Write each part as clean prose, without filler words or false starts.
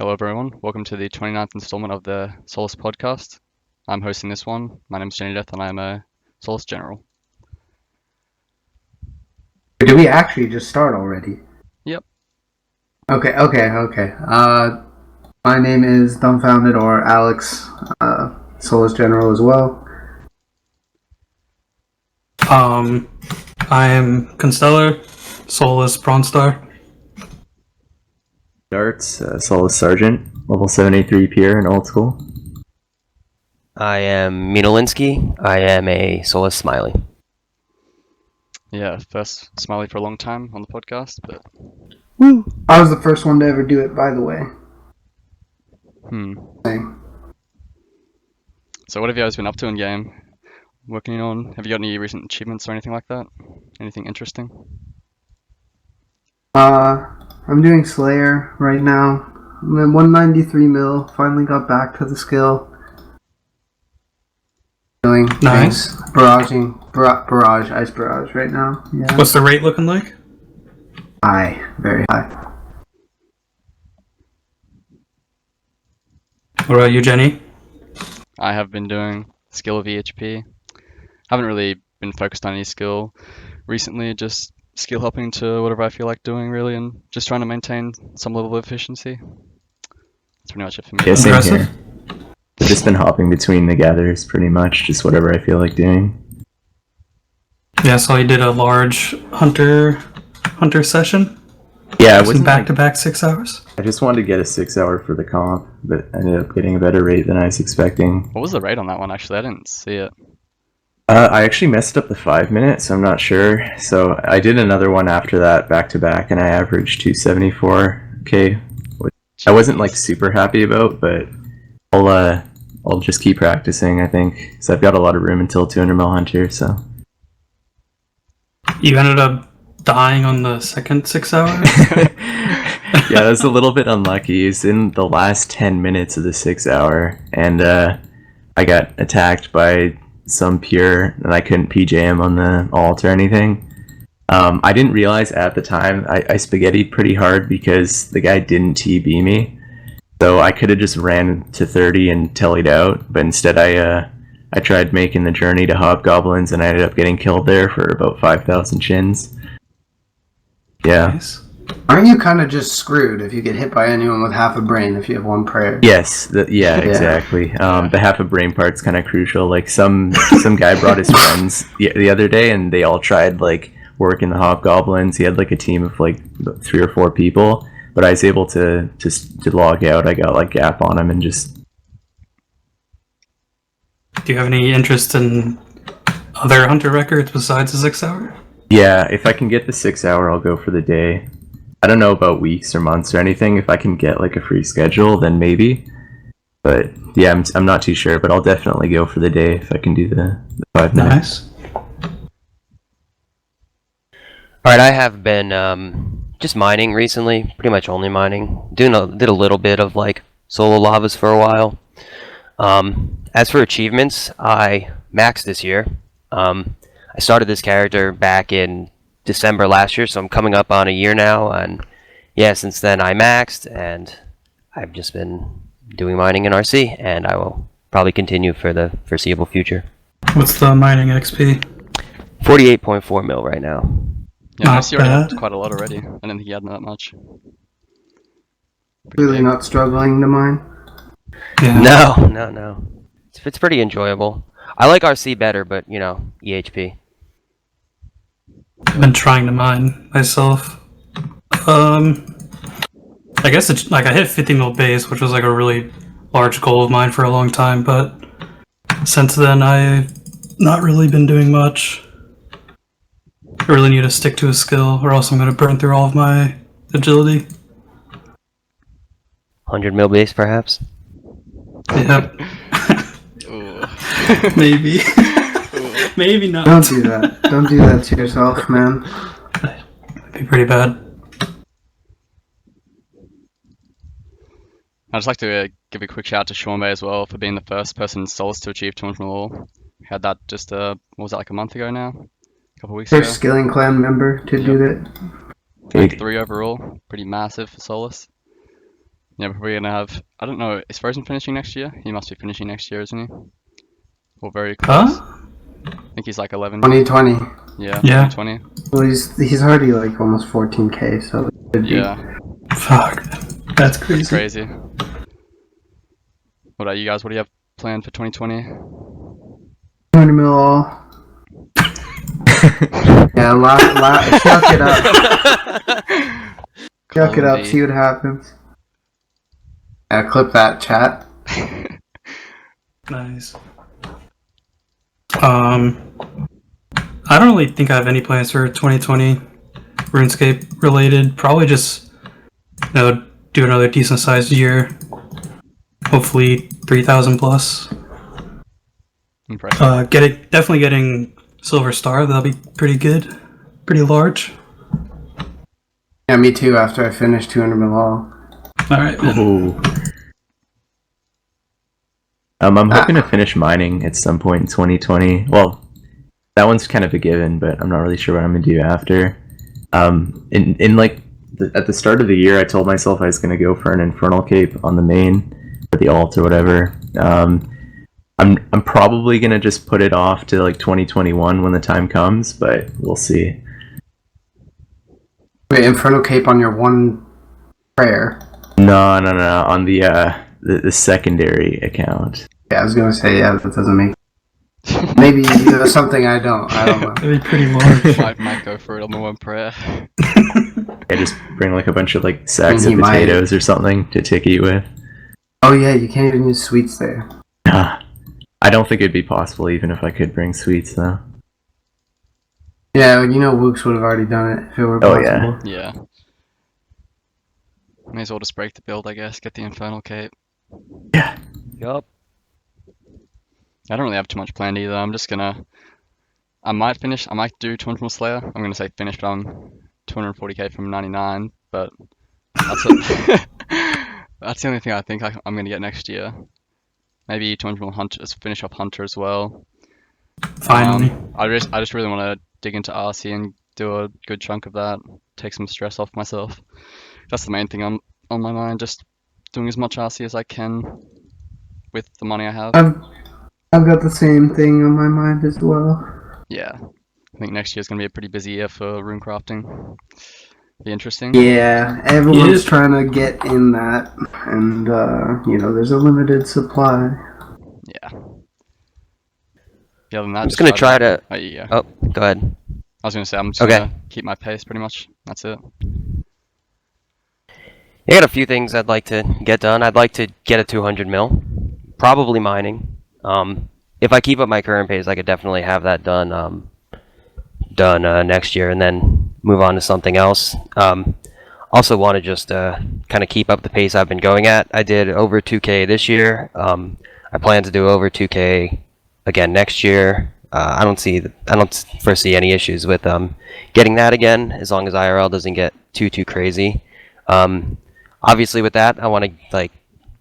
Hello, everyone. Welcome to the 29th installment of the Solace Podcast. I'm hosting this one. My name is Jenny Death, and I am a Solace General. Did we actually just start already? Yep. Okay. My name is Dumbfounded, or Alex, Solace General as well. I am Constellar, Solace Bronze Star. Darts, Solace Sergeant, level 73 Pier in Old School. I am Minolinsky. I am a Solace Smiley. Yeah, first Smiley for a long time on the podcast, but... Woo! I was the first one to ever do it, by the way. So what have you guys been up to in game? Working on? Have you got any recent achievements or anything like that? Anything interesting? I'm doing Slayer right now. I'm at 193 mil. Finally got back to the skill. Doing Nice. Barrage, Ice Barrage right now. Yeah. What's the rate looking like? High, very high. What about you, Jenny? I have been doing skill VHP. Haven't really been focused on any skill recently, just skill hopping to whatever I feel like doing, really, and just trying to maintain some level of efficiency. That's pretty much it for me. Yeah, same Impressive. here. I've just been hopping between the gathers pretty much, just whatever I feel like doing. Yeah, so you did a large hunter session. Yeah, I Some wasn't back-to-back 6 hours. I just wanted to get a 6 hour for the comp, but I ended up getting a better rate than I was expecting. What was the rate on that one, actually? I didn't see it. I actually messed up the 5 minute, so I'm not sure. So I did another one after that back to back, and I averaged 274k, which I wasn't like super happy about, but I'll just keep practicing, I think, so I've got a lot of room until 200 mil hunter. So You ended up dying on the second 6 hours? yeah, that was a little bit unlucky. It's in the last 10 minutes of the 6 hour, and I got attacked by some pure, and I couldn't PJ him on the alt or anything. I didn't realize at the time I spaghettied pretty hard because the guy didn't TB me, so I could have just ran to 30 and tellied out, but instead I tried making the journey to Hobgoblins, and I ended up getting killed there for about 5,000 chins. Yeah. Nice. Aren't you kind of just screwed if you get hit by anyone with half a brain if you have one prayer? Yes, exactly. The half a brain part's kind of crucial. Like some guy brought his friends the other day, and they all tried like working the Hobgoblins. He had like a team of like 3 or 4 people, but I was able to log out. I got like gap on him and just. Do you have any interest in other hunter records besides the 6 hour? Yeah, if I can get the 6 hour, I'll go for the day. I don't know about weeks or months or anything. If I can get like a free schedule, then maybe. But yeah, I'm not too sure, but I'll definitely go for the day if I can do the 5 minutes. Nice. Alright, I have been just mining recently, pretty much only mining. Did a little bit of like solo lavas for a while. As for achievements, I maxed this year. I started this character back in December last year, so I'm coming up on a year now, and yeah, since then I maxed, and I've just been doing mining in RC, and I will probably continue for the foreseeable future. What's the mining XP? 48.4 mil right now. Yeah, Not nice, you already bad. had quite a lot already. I didn't think you had that much. Pretty Really big. not struggling to mine. Yeah. No. It's pretty enjoyable. I like RC better, but, you know, EHP. I've been trying to mine myself. I guess it's like I hit 50 mil base, which was like a really large goal of mine for a long time, but since then I've not really been doing much. I really need to stick to a skill, or else I'm going to burn through all of my agility. 100 mil base, perhaps? Yep. Ooh. Maybe. Maybe not. Don't do that. Don't do that to yourself, man. That'd be pretty bad. I'd just like to give a quick shout out to Sean Bay as well for being the first person in Solace to achieve 200 mil all. Had that just, what was that, like a month ago now? A couple of weeks ago? First skilling clan member to do that. Like 3 overall. Pretty massive for Solace. Yeah, but we're gonna have. I don't know. Is Frozen finishing next year? He must be finishing next year, isn't he? Or very close. Huh? I think he's like 11. 2020. Yeah. Yeah. 20. Well, he's already like almost 14K, so it should be. Yeah. Fuck. That's crazy. Crazy. What about you guys? What do you have planned for 2020? 200 mil all. Yeah, chuck it up. Chuck it up, see what happens. Yeah, clip that, chat. Nice. I don't really think I have any plans for 2020 RuneScape related. Probably just, do another decent sized year. Hopefully 3,000 plus. Impressive. Definitely getting Silver Star. That'll be pretty good. Pretty large. Yeah, me too, after I finish 200 mil all. Alright. Ooh. I'm hoping to finish mining at some point in 2020. Well, that one's kind of a given, but I'm not really sure what I'm gonna do after. At the start of the year, I told myself I was gonna go for an Infernal Cape on the main, or the alt or whatever. I'm probably gonna just put it off to like 2021 when the time comes, but we'll see. Wait, Infernal Cape on your one prayer? No, on the secondary account. Yeah, I was gonna say, yeah, that doesn't make. Maybe there's something I don't know. That'd be pretty large. might go for it on the one prayer. Yeah, just bring like a bunch of like sacks He of might. potatoes or something to ticky with. Oh yeah, you can't even use sweets there. I don't think it'd be possible even if I could bring sweets though. Yeah, Wooks would have already done it if it were Oh, possible. Yeah. May as well just break the build, I guess. Get the Infernal Cape. Yeah. Yup. I don't really have too much planned either. I'm just gonna. I might do 200 mil Slayer. I'm gonna say finish, but I'm 240k from 99. But that's it. That's the only thing I think I'm gonna get next year. Maybe 200 mil Hunter. Just finish off Hunter as well. Finally. I just really want to dig into RC and do a good chunk of that. Take some stress off myself. That's the main thing on my mind. Just doing as much RC as I can with the money I have. I've got the same thing on my mind as well. Yeah, I think next year's gonna be a pretty busy year for rune crafting. Be interesting. Yeah, everyone's trying to get in that, and there's a limited supply. Yeah. Yeah, other than that, I'm just gonna try to. Oh, yeah. Oh, go ahead. I was gonna say I'm just Okay. gonna keep my pace pretty much. That's it. I got a few things I'd like to get done. I'd like to get a 200 mil, probably mining. If I keep up my current pace, I could definitely have that done next year, and then move on to something else. Also want to just kind of keep up the pace I've been going at. I did over 2K this year. I plan to do over 2K again next year. I don't foresee any issues with getting that again, as long as IRL doesn't get too crazy. Obviously, with that, I want to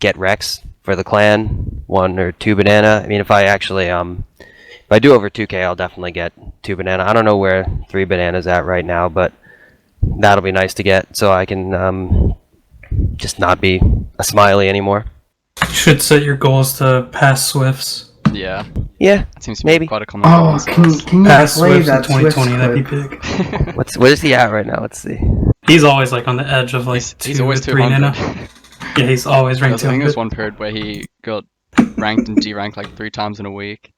get Rex for the clan, 1 or 2 banana. I mean, if I do over 2K, I'll definitely get 2 banana. I don't know where 3 bananas at right now, but that'll be nice to get, so I can just not be a smiley anymore. You should set your goals to pass Swifts. Yeah. Yeah, It seems to maybe. be quite a common goal. Oh, can you Pass play Swifts in that Swift 2020, that'd be clip? big. What is he at right now? Let's see. He's always on the edge of He's 2 always to 3 200. nano. Yeah, he's always ranked I think there was 200. one period where he got ranked and deranked 3 times in a week.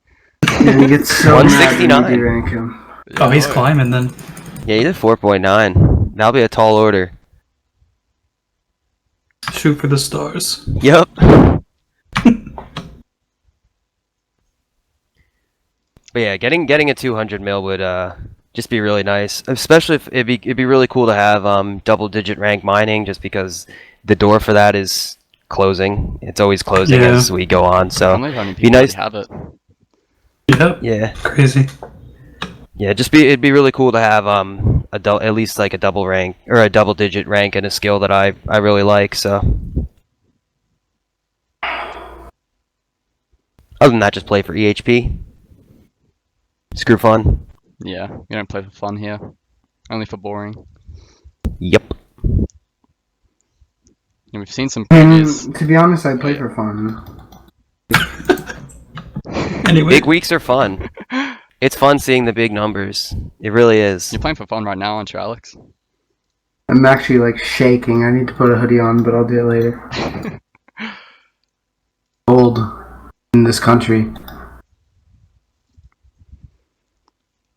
And he gets so mad when 169. you rank him. Oh, he's climbing then. Yeah, he did 4.9. That'll be a tall order. Shoot for the stars. Yep. But yeah, getting a 200 mil would just be really nice, especially if it'd be really cool to have double-digit rank mining, just because the door for that is closing. It's always closing Yeah. as we go on. I So don't know how many be people nice. already have it. Yep. Yeah, Crazy. yeah. It'd be really cool to have at least a double rank or a double-digit rank in a skill that I really like. So other than that, just play for EHP. Screw fun. Yeah, we don't play for fun here. Only for boring. Yep. we've seen some previous. To be honest, I play Yeah. for fun. Anyway, Big weeks are fun. It's fun seeing the big numbers. It really is. You're playing for fun right now, aren't you, Alex? I'm actually like shaking. I need to put a hoodie on, but I'll do it later. Cold in this country.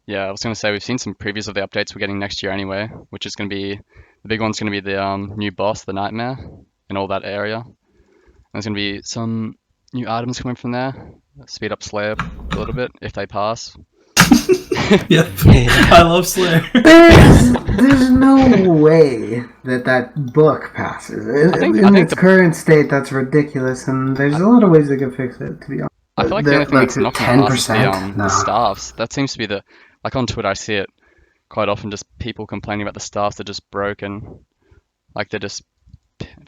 Yeah, I was gonna say we've seen some previews of the updates we're getting next year anyway, which is gonna be the big one's gonna be the new boss, the Nightmare, and all that area. And there's gonna be some new items coming from there. Speed up Slayer a little bit if they pass. yep. I love Slayer. There's no way that book passes. think In its the- current state, that's ridiculous, and there's a lot of ways they could fix it, to be honest. I feel like the only thing that's not gonna pass is 10%? the staffs. That seems to be like on Twitter I see it quite often, just people complaining about the staffs. They're just broken. Like they're just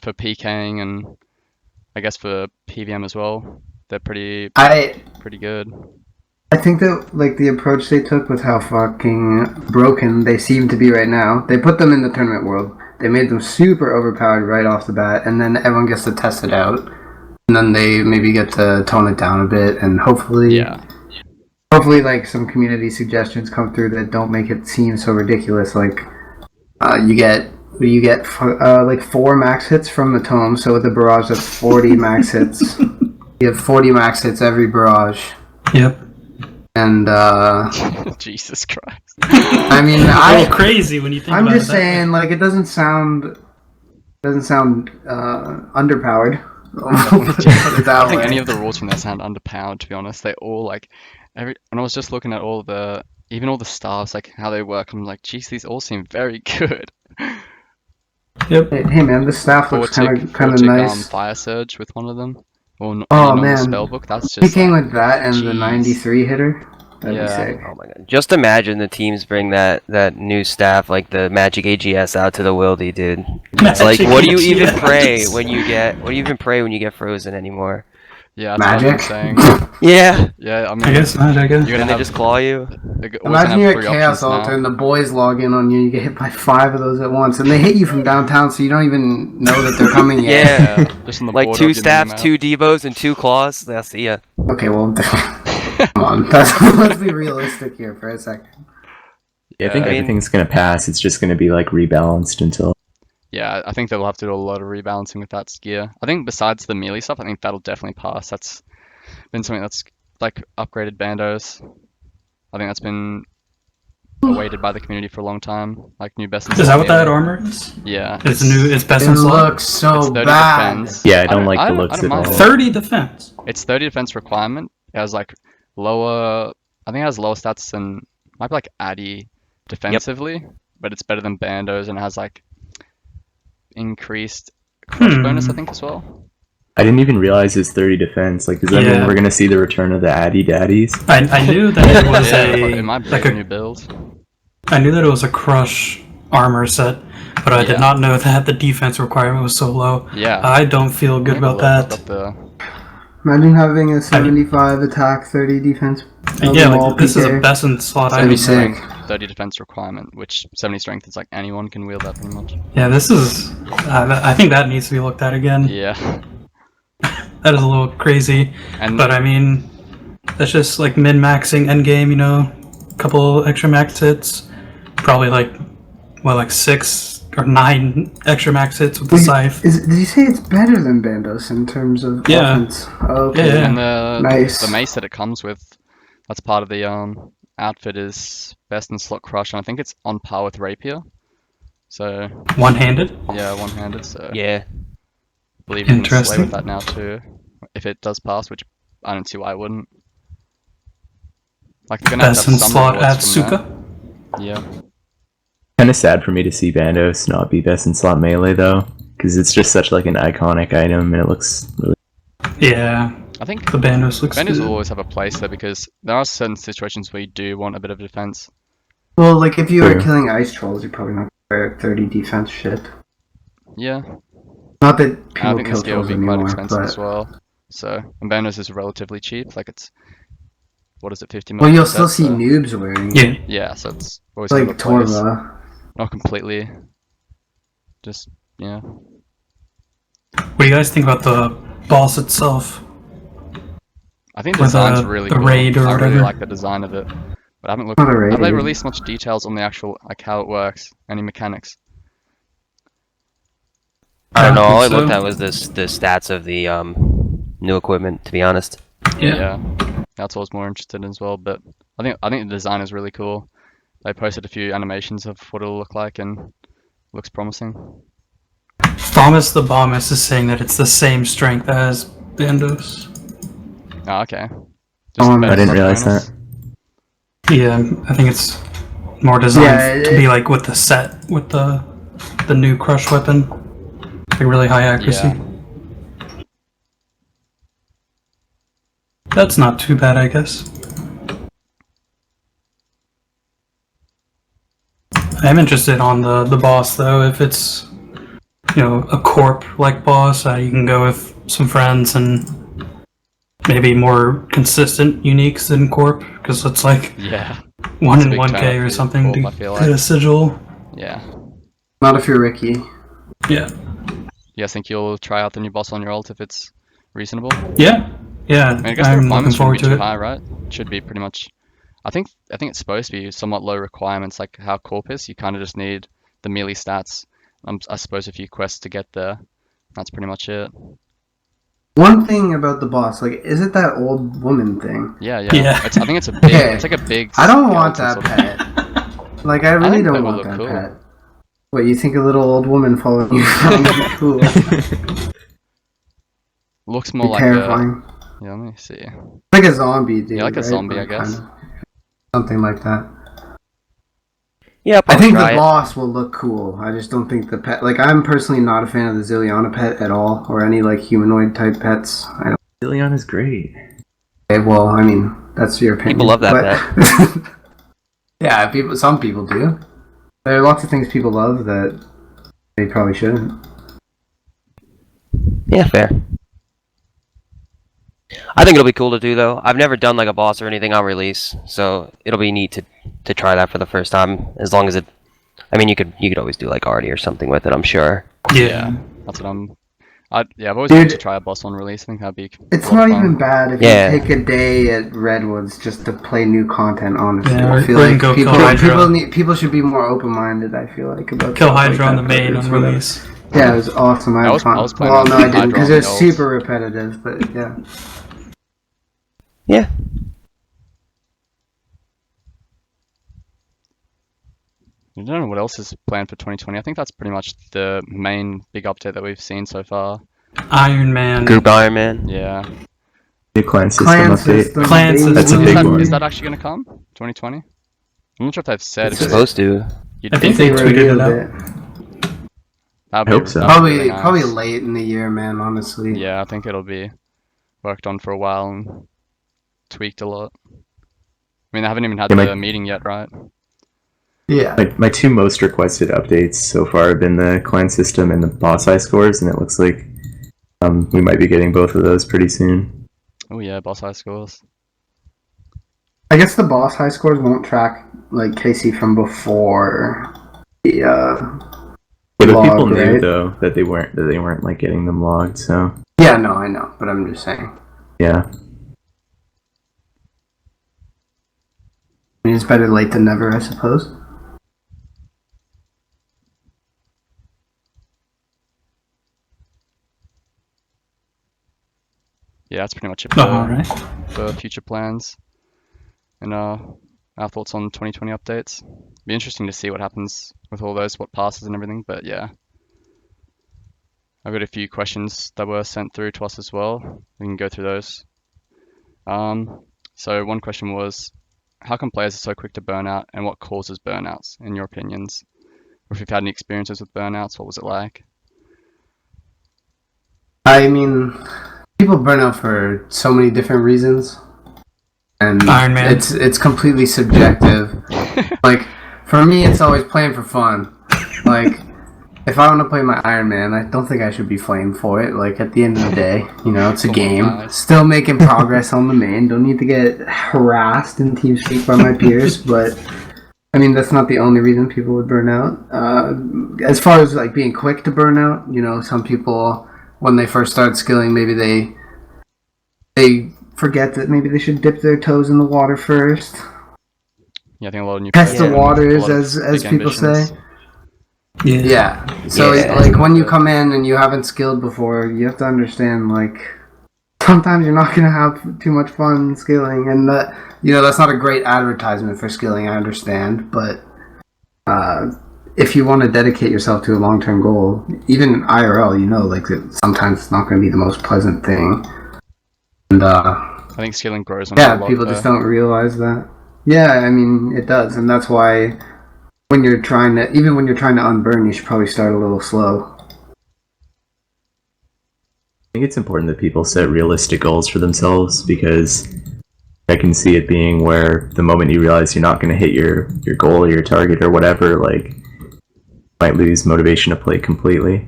for PKing and I guess for PVM as well. They're pretty good. I think that like the approach they took with how fucking broken they seem to be right now. They put them in the tournament world. They made them super overpowered right off the bat, and then everyone gets to test it out, and then they maybe get to tone it down a bit, and hopefully like some community suggestions come through that don't make it seem so ridiculous. Like you get like 4 max hits from the tome, so with the barrage that's 40 max hits. You have 40 max hits every barrage. Yep. And Jesus Christ. I mean, A little crazy when you think I'm about just it. that way. saying, like, it doesn't sound underpowered. I think any of the rules from there sound underpowered, to be honest. They all like when I was just looking at all the stars, like how they work, I'm like, geez, these all seem very good. Yep. Hey man, the staff looks kind of nice. Fire Surge with one of them. Or Oh, normal man. Spellbook. That's He just came like, with that and the jeez. 93 hitter. That'd be Yeah. sick. Oh my god! Just imagine the teams bring that new staff like the Magic AGS out to the Wildy, dude. It's like, what do you even pray when you get frozen anymore? Yeah, that's Magic? what I'm saying. Yeah. Yeah, I mean, I guess not. I guess. you're And gonna they just claw you. Imagine you're at Chaos Altar and the boys log in on you, you get hit by 5 of those at once, and they hit you from downtown, so you don't even know that they're coming yet. Yeah. Just on the Like border 2 of your staffs, minimap. 2 Devos, and 2 claws. They'll see ya. Okay, well, come on. Let's be realistic here for a second. Yeah, I think I mean- everything's gonna pass. It's just gonna be like rebalanced until. Yeah, I think they'll have to do a lot of rebalancing with that gear. I think besides the melee stuff, I think that'll definitely pass. That's been something that's like upgraded bandos. I think that's been awaited by the community for a long time. Like new best in Is that what that armor is? Yeah. It's new. It's best It in slot. looks so It's 30 bad. defense. Yeah, I don't like the looks don't at all. mind it. 30 defense. It's 30 defense requirement. It has like lower. I think it has lower stats than might be like Addy defensively, but it's better than bandos and it has like increased crush bonus, I think, as well. I didn't even realize it's 30 defense. Like, does that mean Yeah. we're gonna see the return of the Addy Daddies? I knew that it was Yeah, it a might be like a a new build. I knew that it was a crush armor set, but I Yeah. did not know that the defense requirement was so low. Yeah. I don't feel good about that. Imagine having a 75 attack, 30 defense. Yeah, all like this is a PK. best in slot That'd be item. sick. 30 defense requirement, which 70 strength is like anyone can wield that pretty much. Yeah, this is. I think that needs to be looked at again. Yeah. That is a little crazy, And but I mean, that's just like min-maxing endgame. You know, a couple extra max hits, probably like 6 or 9 extra max hits with the scythe. Did you say it's better than Bandos in terms of Yeah. offense? Okay. Yeah. and the Nice. mace that it comes with, that's part of the outfit, is best in slot crush, and I think it's on par with rapier. So One-handed. yeah, one-handed. So Yeah. I believe you can slay Interesting. with that now too, if it does pass, which I don't see why it wouldn't. Like they're gonna have Best to in have some slot rewards from Atsuka. there. Yeah. Kind of sad for me to see Bandos not be best in slot melee though, because it's just such like an iconic item and it looks really. Yeah, I think the Bandos looks Benders good. will always have a place there because there are certain situations where you do want a bit of defense. Well, like if you were True. killing ice trolls, you're probably not going to wear 30 defense shit. Yeah. Not that And I people think kill this gear will trolls be quite anymore, expensive but as well. So, and Benders is relatively cheap. Like it's, what is it, 50 well, mil you'll per still set, see so- noobs wearing. Yeah, Yeah, so it's always It's have like a place. Torva. Not completely. Just, yeah. What do you guys think about the boss itself? I think the Or design's really the cool. raid or I really whatever. like the design of it, but I haven't looked. Not a Have they raid. released much details on the actual like how it works? Any mechanics? I don't know. All I think looked so. at was the stats of the new equipment. To be honest. Yeah. That's what I was more interested in as well. But I think the design is really cool. They posted a few animations of what it'll look like and looks promising. Thomas the Bombus is saying that it's the same strength as the Endos. Oh, okay. I better didn't for realize bonus? Yeah, I think it's more designed Yeah, to be like with the set, with the new crush weapon. Like really high accuracy. Yeah. That's not too bad, I guess. I'm interested on the boss though. If it's a corp-like boss, you can go with some friends and maybe more consistent uniques than corp, because it's like Yeah. 1 It's a in big 1k turn-up or for something corp, to I feel get a like. sigil. Yeah. Not if you're Ricky. Yeah. You guys think you'll try out the new boss on your ult if it's reasonable? Yeah. Yeah. I mean, I guess the I'm looking requirements shouldn't forward be to too it. high, right? Should be pretty much. I think it's supposed to be somewhat low requirements, like how Corp is. You kind of just need the melee stats. I suppose a few quests to get there. That's pretty much it. One thing about the boss, like, is it that old woman thing? Yeah. Yeah. I think it's a big. Okay. It's like a big. I don't want skeleton that sort of- pet. Like, I really think the don't pet would want look that cool. pet. What, you think a little old woman following you around would be cool? Looks more Be like terrifying. yeah. Let me see. Like a zombie, dude. Yeah, like a right? zombie, I Like, guess. kinda. Something like that. Yeah, I'll I probably think try the it. boss will look cool. I just don't think the pet. Like, I'm personally not a fan of the Zilliana pet at all, or any like humanoid type pets. I don't. Liliana's great. Okay, well, I mean, that's your opinion. People love that but... yeah, some people do. There are lots of things people love that they probably shouldn't. Yeah, fair. I think it'll be cool to do though. I've never done like a boss or anything on release, so it'll be neat to try that for the first time. As long as it, I mean, you could always do like Artie or something with it. I'm sure. Yeah. That's what I've always Dude, wanted to try a boss on release. I think that'd be. It's a lot not of fun. even bad if Yeah. you take a day at Redwoods just to play new content. Honestly, Yeah, I feel or you like can go kill Hydra. people should be more open-minded. I feel like about Kill stuff like Hydra on the that, main but it's on whatever. release. Yeah, it was awesome. I I had was- fun. I was playing well, on no, I Hydra didn't because on it was the old- super repetitive. But yeah, Yeah. I don't know what else is planned for 2020. I think that's pretty much the main big update that we've seen so far. Iron Man. Group Iron Man. Yeah. New clan system clan update. system. Clan baby. system. That's a Is big that, one. is that actually going to come? 2020? I'm not sure if they've said. It's if It's it's- supposed to. you'd I think think they They tweeted it revealed out. it. that'd I be- hope so. that'd be Probably, really nice. probably late in the year, man. Honestly. Yeah, I think it'll be worked on for a while and tweaked a lot. I mean, they haven't even had Yeah, the meeting yet, right? Yeah. My two most requested updates so far have been the clan system and the boss high scores, and it looks like we might be getting both of those pretty soon. Oh yeah, boss high scores. I guess the boss high scores won't track like Casey from before the But the log, people knew right? though that they weren't like getting them logged. So Yeah, no, I know, but I'm just saying. yeah, I mean, it's better late than never, I suppose. Yeah, that's pretty much it Alright. for future plans and our thoughts on 2020 updates. Be interesting to see what happens with all those, what passes and everything. But yeah, I've got a few questions that were sent through to us as well. We can go through those. So one question was, how come players are so quick to burn out, and what causes burnouts, in your opinions? Or if you've had any experiences with burnouts, what was it like? I mean, people burn out for so many different reasons, and Iron Man. it's completely subjective. Like, for me, it's always playing for fun. Like, if I want to play my Iron Man, I don't think I should be flamed for it. Like, at the end of the day, you know, it's a Oh my game. God. Still making progress on the main. Don't need to get harassed in TeamSpeak by my peers, but I mean, that's not the only reason people would burn out. As far as like being quick to burn out, you know, some people when they first start skilling, maybe they forget that maybe they should dip their toes in the water first. Yeah, I think a lot of new Test players the have a waters, lot of as big people ambitions. say. Yeah. Yeah. So Yeah. like when you come in and you haven't skilled before, you have to understand like sometimes you're not gonna have too much fun skilling, and that's not a great advertisement for skilling. I understand, but if you want to dedicate yourself to a long-term goal, even IRL, like sometimes it's not going to be the most pleasant thing, and I think skilling grows on you a lot people there. just don't realize that. Yeah, I mean it does, and that's why when you're trying to unburn, you should probably start a little slow. I think it's important that people set realistic goals for themselves, because I can see it being where the moment you realize you're not going to hit your goal or your target or whatever, like, you might lose motivation to play completely.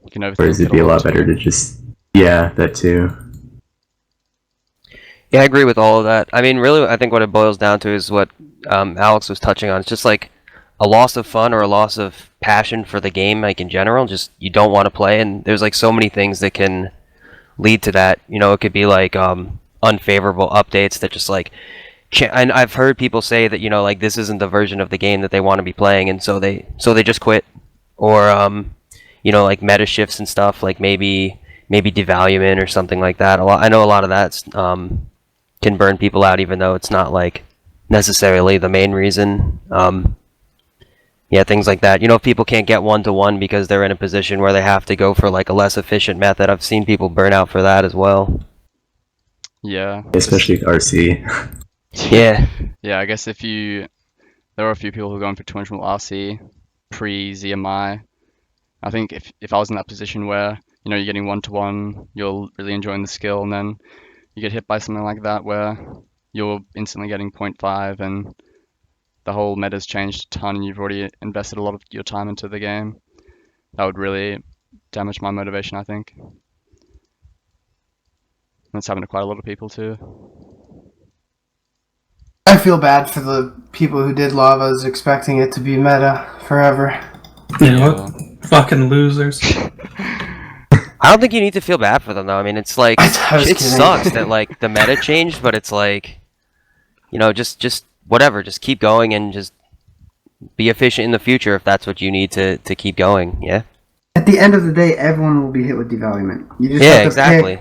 You can overthink Whereas it'd be a lot better to just, that too. Yeah, I agree with all of that. I mean, really, I think what it boils down to is what Alex was touching on. It's just like a loss of fun or a loss of passion for the game, like in general. Just you don't want to play, and there's like so many things that can lead to that. It could be like unfavorable updates that just like. And I've heard people say that like this isn't the version of the game that they want to be playing, and so they just quit, or like meta shifts and stuff, like maybe devaluement or something like that. I know a lot of that's can burn people out, even though it's not like necessarily the main reason. Things like that. If people can't get 1-to-1 because they're in a position where they have to go for like a less efficient method, I've seen people burn out for that as well. Yeah. Especially RC. Yeah. Yeah, I guess there are a few people who are going for 200 RC pre-ZMI. I think if I was in that position where, you're getting 1-to-1, you're really enjoying the skill, and then you get hit by something like that where you're instantly getting 0.5 and the whole meta's changed a ton and you've already invested a lot of your time into the game, that would really damage my motivation, I think. That's happened to quite a lot of people too. I feel bad for the people who did Lavas expecting it to be meta forever. What? Fucking losers. I don't think you need to feel bad for them though. I mean, it's like it sucks that like the meta changed, but it's like, just whatever, just keep going and just be efficient in the future if that's what you need to keep going. Yeah. At the end of the day, everyone will be hit with devaluement. You just Yeah, have to exactly.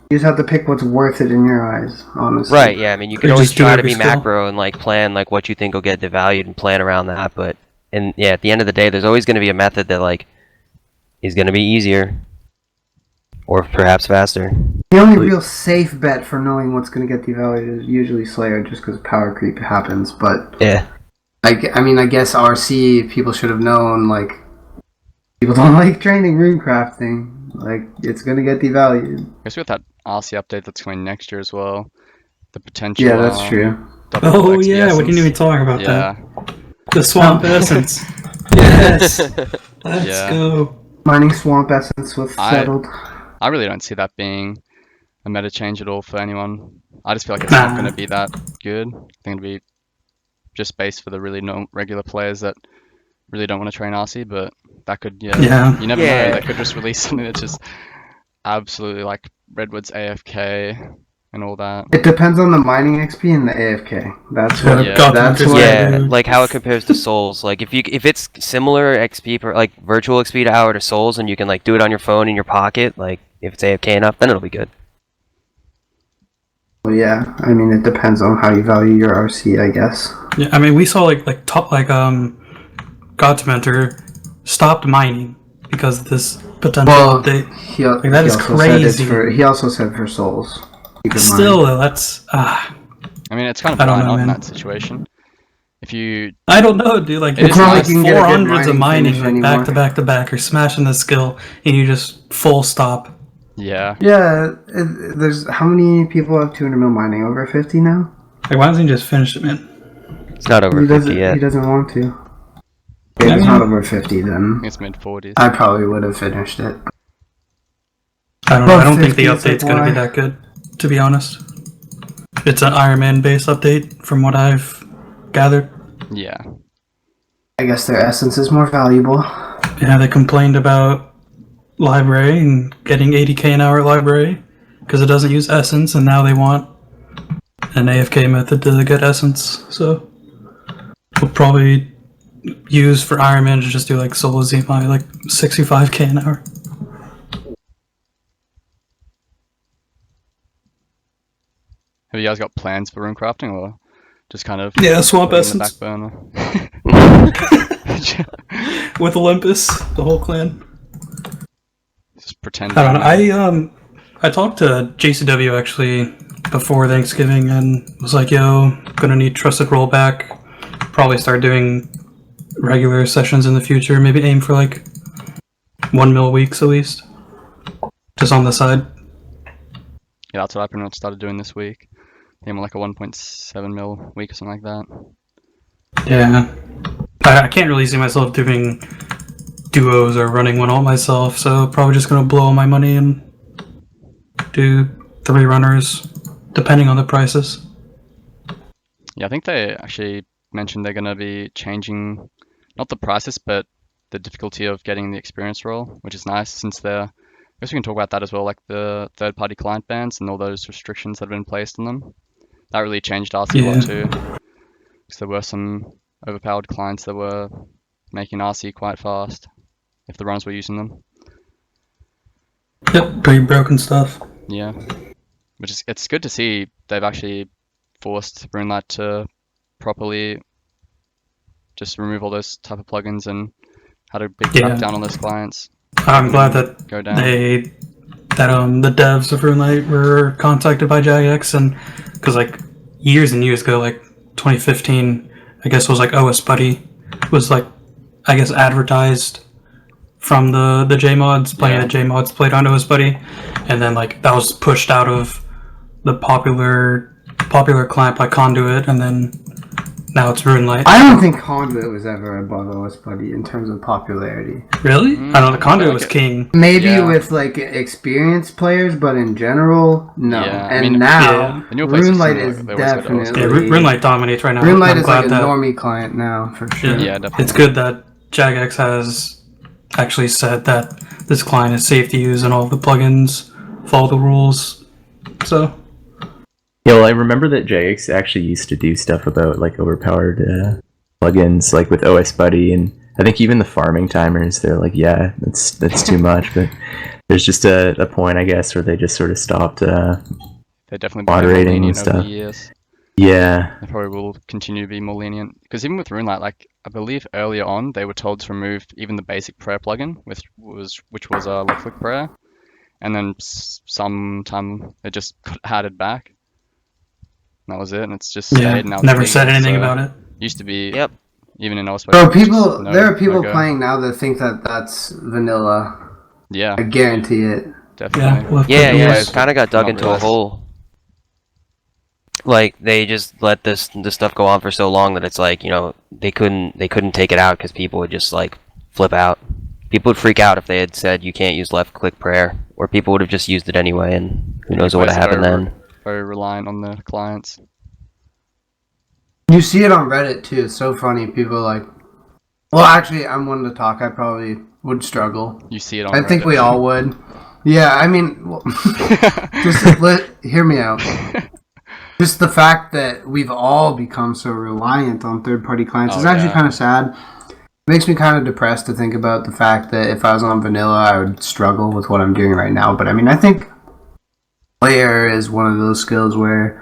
You just have to pick what's worth it in your eyes, honestly. Right. Yeah. I mean, you can Or always just do try to every be skill. macro and like plan like what you think will get devalued and plan around that, but at the end of the day, there's always going to be a method that like is going to be easier or perhaps faster. The only real safe bet for knowing what's going to get devalued is usually Slayer, just because power creep happens. But Yeah. I guess RC people should have known. Like, people don't like training rune crafting. Like, it's going to get devalued. I guess with that RC update that's coming next year as well, the potential. Yeah, that's true. double Oh XP yeah, we didn't even essence. talk about Yeah, that. The swamp essence. Yes. Let's Yeah. go. Mining swamp essence was settled. I really don't see that being a meta change at all for anyone. I just feel like it's not going to be that good. I think it'll be just based for the really regular players that really don't want to train RC, but that could, Yeah. you never Yeah. know. They could just release something that's just absolutely like Redwood's AFK and all that. It depends on the mining XP and the AFK. That's what. Yeah. That's what. Yeah, like how it compares to Souls. Like if it's similar XP per like virtual XP to hour to Souls, and you can like do it on your phone in your pocket, like if it's AFK enough, then it'll be good. Well, yeah, I mean, it depends on how you value your RC, I guess. Yeah, I mean, we saw God Tormentor stopped mining because of this potential update. That is crazy. He also said for souls. Still, though, that's I mean, it's kind of I don't why know, not in man. that situation. If you, I don't know, dude. Like, It it's is not nice. like You can get a good 400s of mining mining, finish like anymore. back to back to back. You're smashing the skill, and you just full stop. yeah, Yeah, there's how many people have 200 mil mining? Over 50 now? Like, why doesn't he just finish it, man? It's not over He 50 doesn't. yet. He doesn't want to. If I it's mean- not over 50, then it's mid 40s. I probably would have finished it. I don't know. I Well, don't think the 50 is like update's going to be why? that good, to be honest. It's an Iron Man base update, from what I've gathered. Yeah, I guess their essence is more valuable. Yeah, they complained about library and getting 80k an hour library because it doesn't use essence, and now they want an AFK method to get essence. So we'll probably use for Iron Man to just do like solo ZMI like 65k an hour. Have you guys got plans for rune crafting, or just kind of Swamp put it in the essence back burner? with Olympus, the whole clan. Just pretend. I don't know. I talked to JCW actually before Thanksgiving and was like, "Yo, gonna need trusted rollback. Probably start doing regular sessions in the future. Maybe aim for like 1 mil weeks at least, just on the side." Yeah, that's what I pretty much started doing this week. I'm like a 1.7 mil week or something like that. Yeah, I can't really see myself doing duos or running one all myself, so probably just gonna blow all my money and do 3 runners, depending on the prices. Yeah, I think they actually mentioned they're going to be changing not the prices, but the difficulty of getting the experience role, which is nice since they're. I guess we can talk about that as well, like the third-party client bans and all those restrictions that have been placed on them. That really changed RC a lot too, because there were some overpowered clients that were making RC quite fast if the runners were using them. Yep, pretty broken stuff. Yeah, which is it's good to see they've actually forced RuneLite to properly just remove all those type of plugins and had a big crackdown on those clients. I'm glad that Go down. the devs of RuneLite were contacted by Jagex, and because like years and years ago, like 2015, I guess was like OS Buddy was like I guess advertised from the JMods, playing the JMods played on OS Buddy, and then like that was pushed out of the popular client by Conduit, and then now it's RuneLite. I don't think Conduit was ever above OS Buddy in terms of popularity. Really? I don't know. The Conduit was king. Maybe with like experienced players, but in general, no. Yeah, I and mean, now the new places RuneLite seem is like they always go to OS definitely Yeah, RuneLite dominates right now. RuneLite I'm is glad like a that normie client now for sure. Yeah, definitely. it's good that Jagex has actually said that this client is safe to use and all the plugins follow the rules. So Yeah, well, I remember that JX actually used to do stuff about like overpowered plugins, like with OS Buddy, and I think even the farming timers. They're like, yeah, that's too much. But there's just a point, I guess, where they just sort of stopped They're definitely become more moderating and lenient over stuff. the years. Yeah, They probably will continue to be more lenient because even with RuneLite, like I believe earlier on they were told to remove even the basic prayer plugin, which was left click prayer, and then sometime it just got added back. And that was it, and it's just stayed. And now it's never legal, said anything so about it. Used to be Yep. even in OS. Bro, just there are people no-go. playing now that think that that's vanilla. Yeah, I guarantee it. definitely. We'll have to Yeah, do yeah, this. it kind of got dug Not into a really. hole. Like they just let this stuff go on for so long that it's like, you know, they couldn't take it out because people would just like flip out. People would freak out if they had said you can't use left click prayer, or people would have just used it anyway, and who knows what would have happened then. Very reliant on the clients. You see it on Reddit too. It's so funny. People are like, well, actually, I'm one to talk. I probably would struggle. You see it on I think Reddit. we all would. Yeah, I mean, well, hear me out. Just the fact that we've all become so reliant on third-party clients is actually kind of sad. It makes me kind of depressed to think about the fact that if I was on vanilla, I would struggle with what I'm doing right now. But I mean, I think Slayer is one of those skills where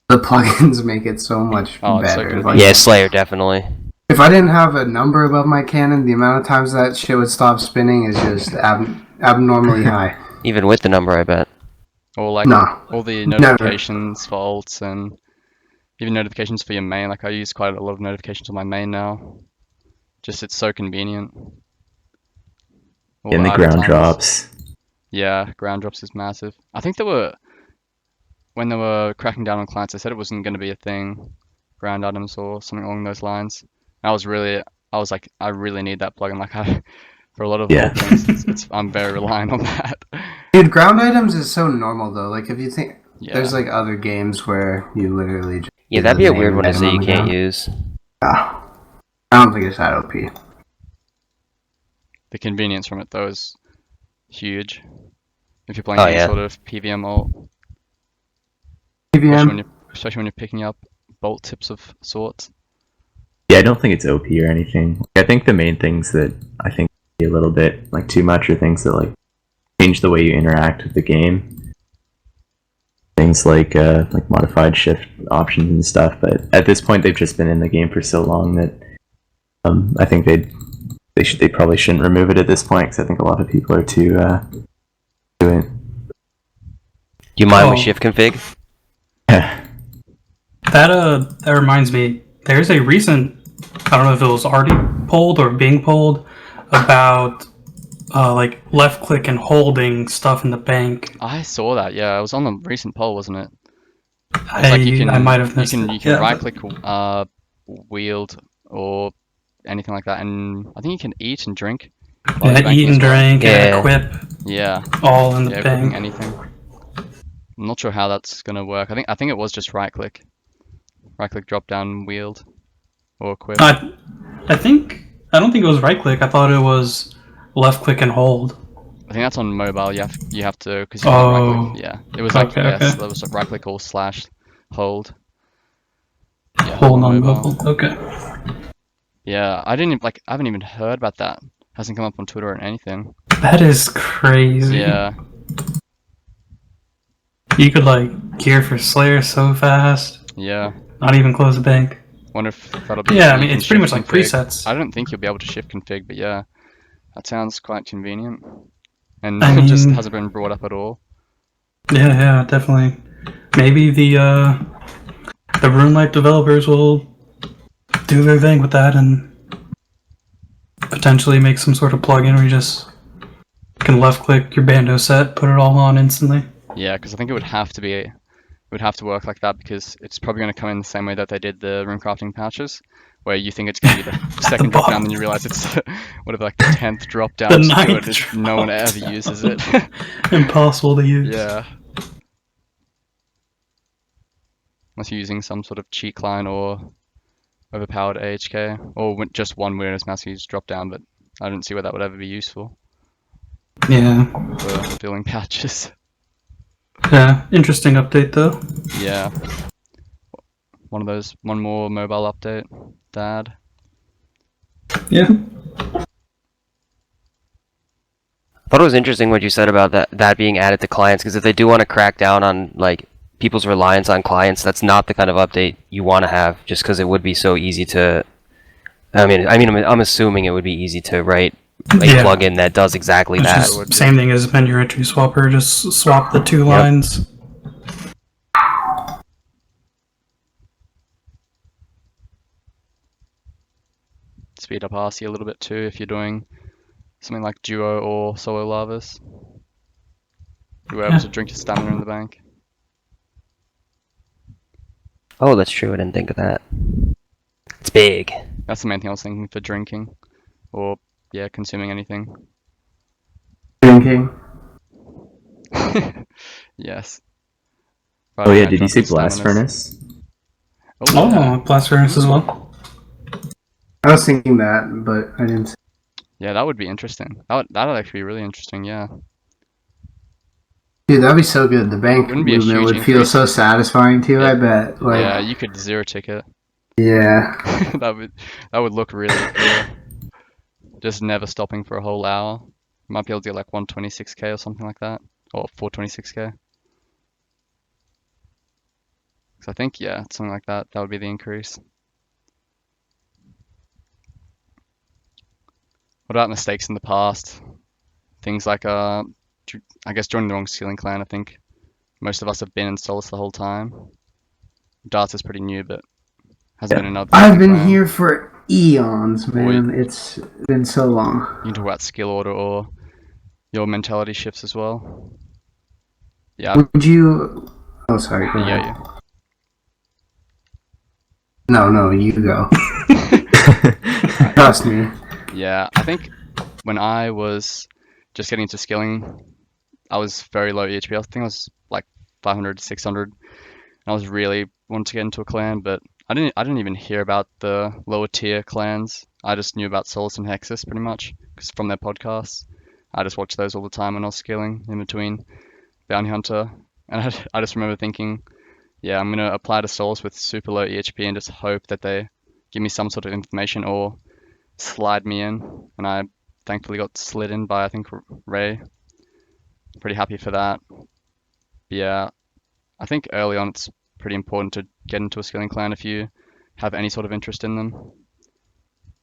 the plugins make it so much it's so better. good. Like, Yeah, Slayer definitely. if I didn't have a number above my cannon, the amount of times that shit would stop spinning is just abnormally high. Even with the number, I bet. Or like No, all the never. notifications for alts and even notifications for your main. Like I use quite a lot of notifications on my main now. Just it's so convenient. All and the idle ground times. drops. Yeah, ground drops is massive. I think when they were cracking down on clients, they said it wasn't going to be a thing, ground items or something along those lines. I was like, I really need that plugin. Like for a lot of Yeah. little things, I'm very reliant on that. Dude, ground items is so normal though. Like if you think Yeah. there's like other games where you literally just Yeah, do that'd the be a name weird one to item say on you the can't ground. use. I don't think it's that OP. The convenience from it though is huge if you're playing Oh, any yeah. sort of PVM ult, especially when PVM. you're picking up bolt tips of sorts. Yeah, I don't think it's OP or anything. I think the main things that I think be a little bit like too much are things that like change the way you interact with the game. Things like modified shift options and stuff. But at this point, they've just been in the game for so long that I think they probably shouldn't remove it at this point because I think a lot of people are too doing. Do you mind with Oh. shift config? That reminds me. There's a recent, I don't know if it was already polled or being polled, about like left click and holding stuff in the bank. I saw that. Yeah, it was on the recent poll, wasn't it? It's like I might have missed you it. can Yeah, right but- click wield or anything like that, and I think you can eat and drink. while Yeah, you're banking eat as and well. drink Yeah. and equip Yeah, all in the yeah, equipping bank. anything. I'm not sure how that's gonna work. I think it was just right click, drop down, wield, or equip. I don't think it was right click. I thought it was left click and hold. I think that's on mobile. You have to because you can't right Oh. click. Yeah, it was like Okay, yes, okay. that was like right click or slash hold. Yeah, Hold on mobile. Okay. Yeah, I haven't even heard about that. Hasn't come up on Twitter or anything. That is crazy. Yeah, You could like gear for Slayer so fast. yeah. Not even close the bank. Wonder if that'll be. Yeah, I you mean can it's pretty much shift like config. presets. I don't think you'll be able to shift config, but yeah, that sounds quite convenient, and I it just mean- hasn't been brought up at all. Yeah, definitely. Maybe the RuneLight developers will do their thing with that and potentially make some sort of plugin where you just can left click your bando set, put it all on instantly. Yeah, because I think it would have to work like that because it's probably going to come in the same way that they did the rune crafting pouches, where you think it's going to be the second drop down, then you realize it's whatever, like the 10th drop down The to do ninth it. No one ever uses it. Impossible to use. Yeah. Unless you're using some sort of cheat client or overpowered AHK, or just one weirdness mask use drop down, but I don't see where that would ever be useful Yeah. for filling patches. Yeah. Interesting update though. Yeah. One more mobile update, Dad. Yeah. I thought it was interesting what you said about that being added to clients, because if they do want to crack down on like people's reliance on clients, that's not the kind of update you want to have, just because it would be so easy to. I'm assuming it would be easy to write a Yeah. plugin that does exactly It's that. just same thing as menu entry swapper, just swap the two lines. Speed up RC a little bit too if you're doing something like duo or solo lavas. You were able Yeah. to drink your stamina in the bank. Oh, that's true. I didn't think of that. It's big. That's the main thing I was thinking for drinking, or yeah, consuming anything. Drinking. Yes. Oh yeah, Right, did you say dropping blast staminas. furnace? Oh, yeah. Oh, blast furnace as well. I was thinking that, but I didn't. Yeah, that would be interesting. That'd actually be really interesting. Yeah. Dude, that'd be so good. The bank Wouldn't be a movement huge would feel increase. so satisfying too. Yeah. I bet. Like, Yeah, you could zero ticket. yeah. that would look really cool. Just never stopping for a whole hour. You might be able to get like 126k or something like that, or 426k. So I think yeah, something like that. That would be the increase. What about mistakes in the past? Things like I guess joining the wrong skilling clan. I think most of us have been in Solace the whole time. Darts is pretty new, but hasn't been another. I've been here for eons, man. It's been so long. You can talk about skill order or your mentality shifts as well. Yeah. Would you? Oh, sorry. Go ahead. Yeah. No, you go. Trust me. Yeah, I think when I was just getting into skilling, I was very low EHP. I think I was like 500 to 600. And I was really wanting to get into a clan, but I didn't even hear about the lower tier clans. I just knew about Solace and Hexus pretty much, because from their podcasts. I just watched those all the time when I was skilling in between Bounty Hunter. And I just remember thinking, yeah, I'm going to apply to Solace with super low EHP and just hope that they give me some sort of information or slide me in. And I thankfully got slid in by, I think, Ray. Pretty happy for that. But yeah, I think early on it's pretty important to get into a skilling clan if you have any sort of interest in them.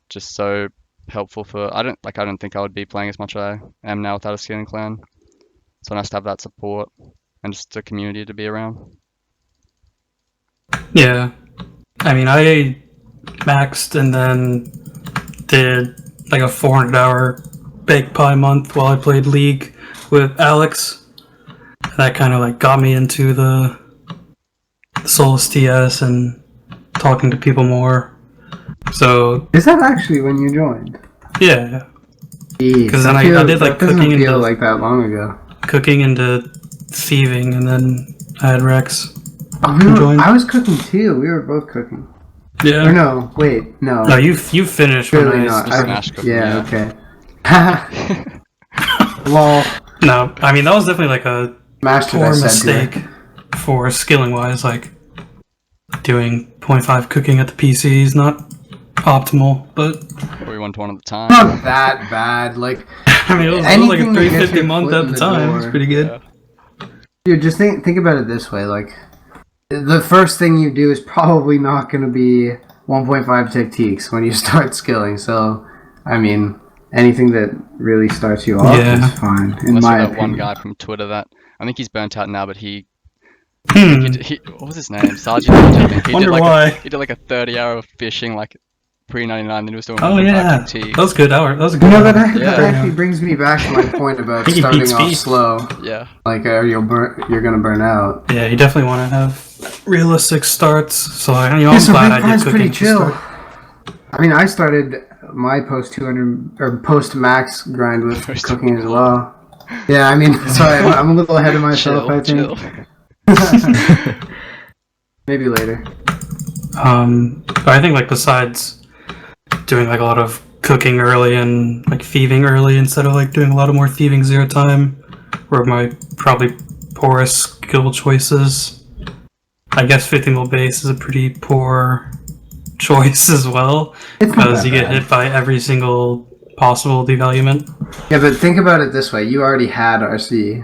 Just so helpful for, I don't think I would be playing as much as I am now without a skilling clan. So nice to have that support and just a community to be around. Yeah. I mean, I maxed and then did like a 400-hour bake pie month while I played League with Alex. That kind of like got me into the Solace TS and talking to people more. So Is that actually when you joined? yeah, Jeez, because then I did like doesn't cooking feel into like that long ago. cooking into thieving, and then I had Rex. Oh, I was cooking too. We were both cooking. Yeah. Or no, wait, no. No, you finished when Surely I not. Just smash cooking, Yeah, yeah. okay. Well, No, I mean that was definitely like a mastered poor I said to mistake for skilling wise. Like doing 0.5 cooking at the PC is not optimal, but We went one at a time. Not that bad. Like, I mean it was like a anything that gets 350 your month foot at in the time. It was door. pretty good. Yeah. dude, just think about it this way. Like, the first thing you do is probably not going to be 1.5 techniques when you start skilling. So, I mean, anything that really starts you off Yeah. is fine, in Unless my you're that one opinion. guy from Twitter that, I think he's burnt out now, but he Hmm. what was his name? Sergeant, I think. He Wonder did like why. he did like a 30-hour of fishing, like pre-99, then he was doing Oh 1.5 yeah, techniques. that was good hour. That was a You good. know, hour. that Yeah. actually brings me back to my point about I think he starting beats off speed. slow. Yeah. Like, you're going to burn out. Yeah, you definitely want to have realistic starts. So I'm Yeah, so glad Big I Pie's did pretty cooking to chill. start. I mean, I started my post 200 or post max grind with Post- cooking as well. Yeah, I mean, sorry, I'm a little ahead of myself. I think chill. maybe later. But I think like besides doing like a lot of cooking early and like thieving early instead of like doing a lot of more thieving 0 time, were my probably poorest skill choices. I guess 50 mil base is a pretty poor choice as well It's not because that you get bad. hit by every single possible devaluement. Yeah, but think about it this way: you already had RC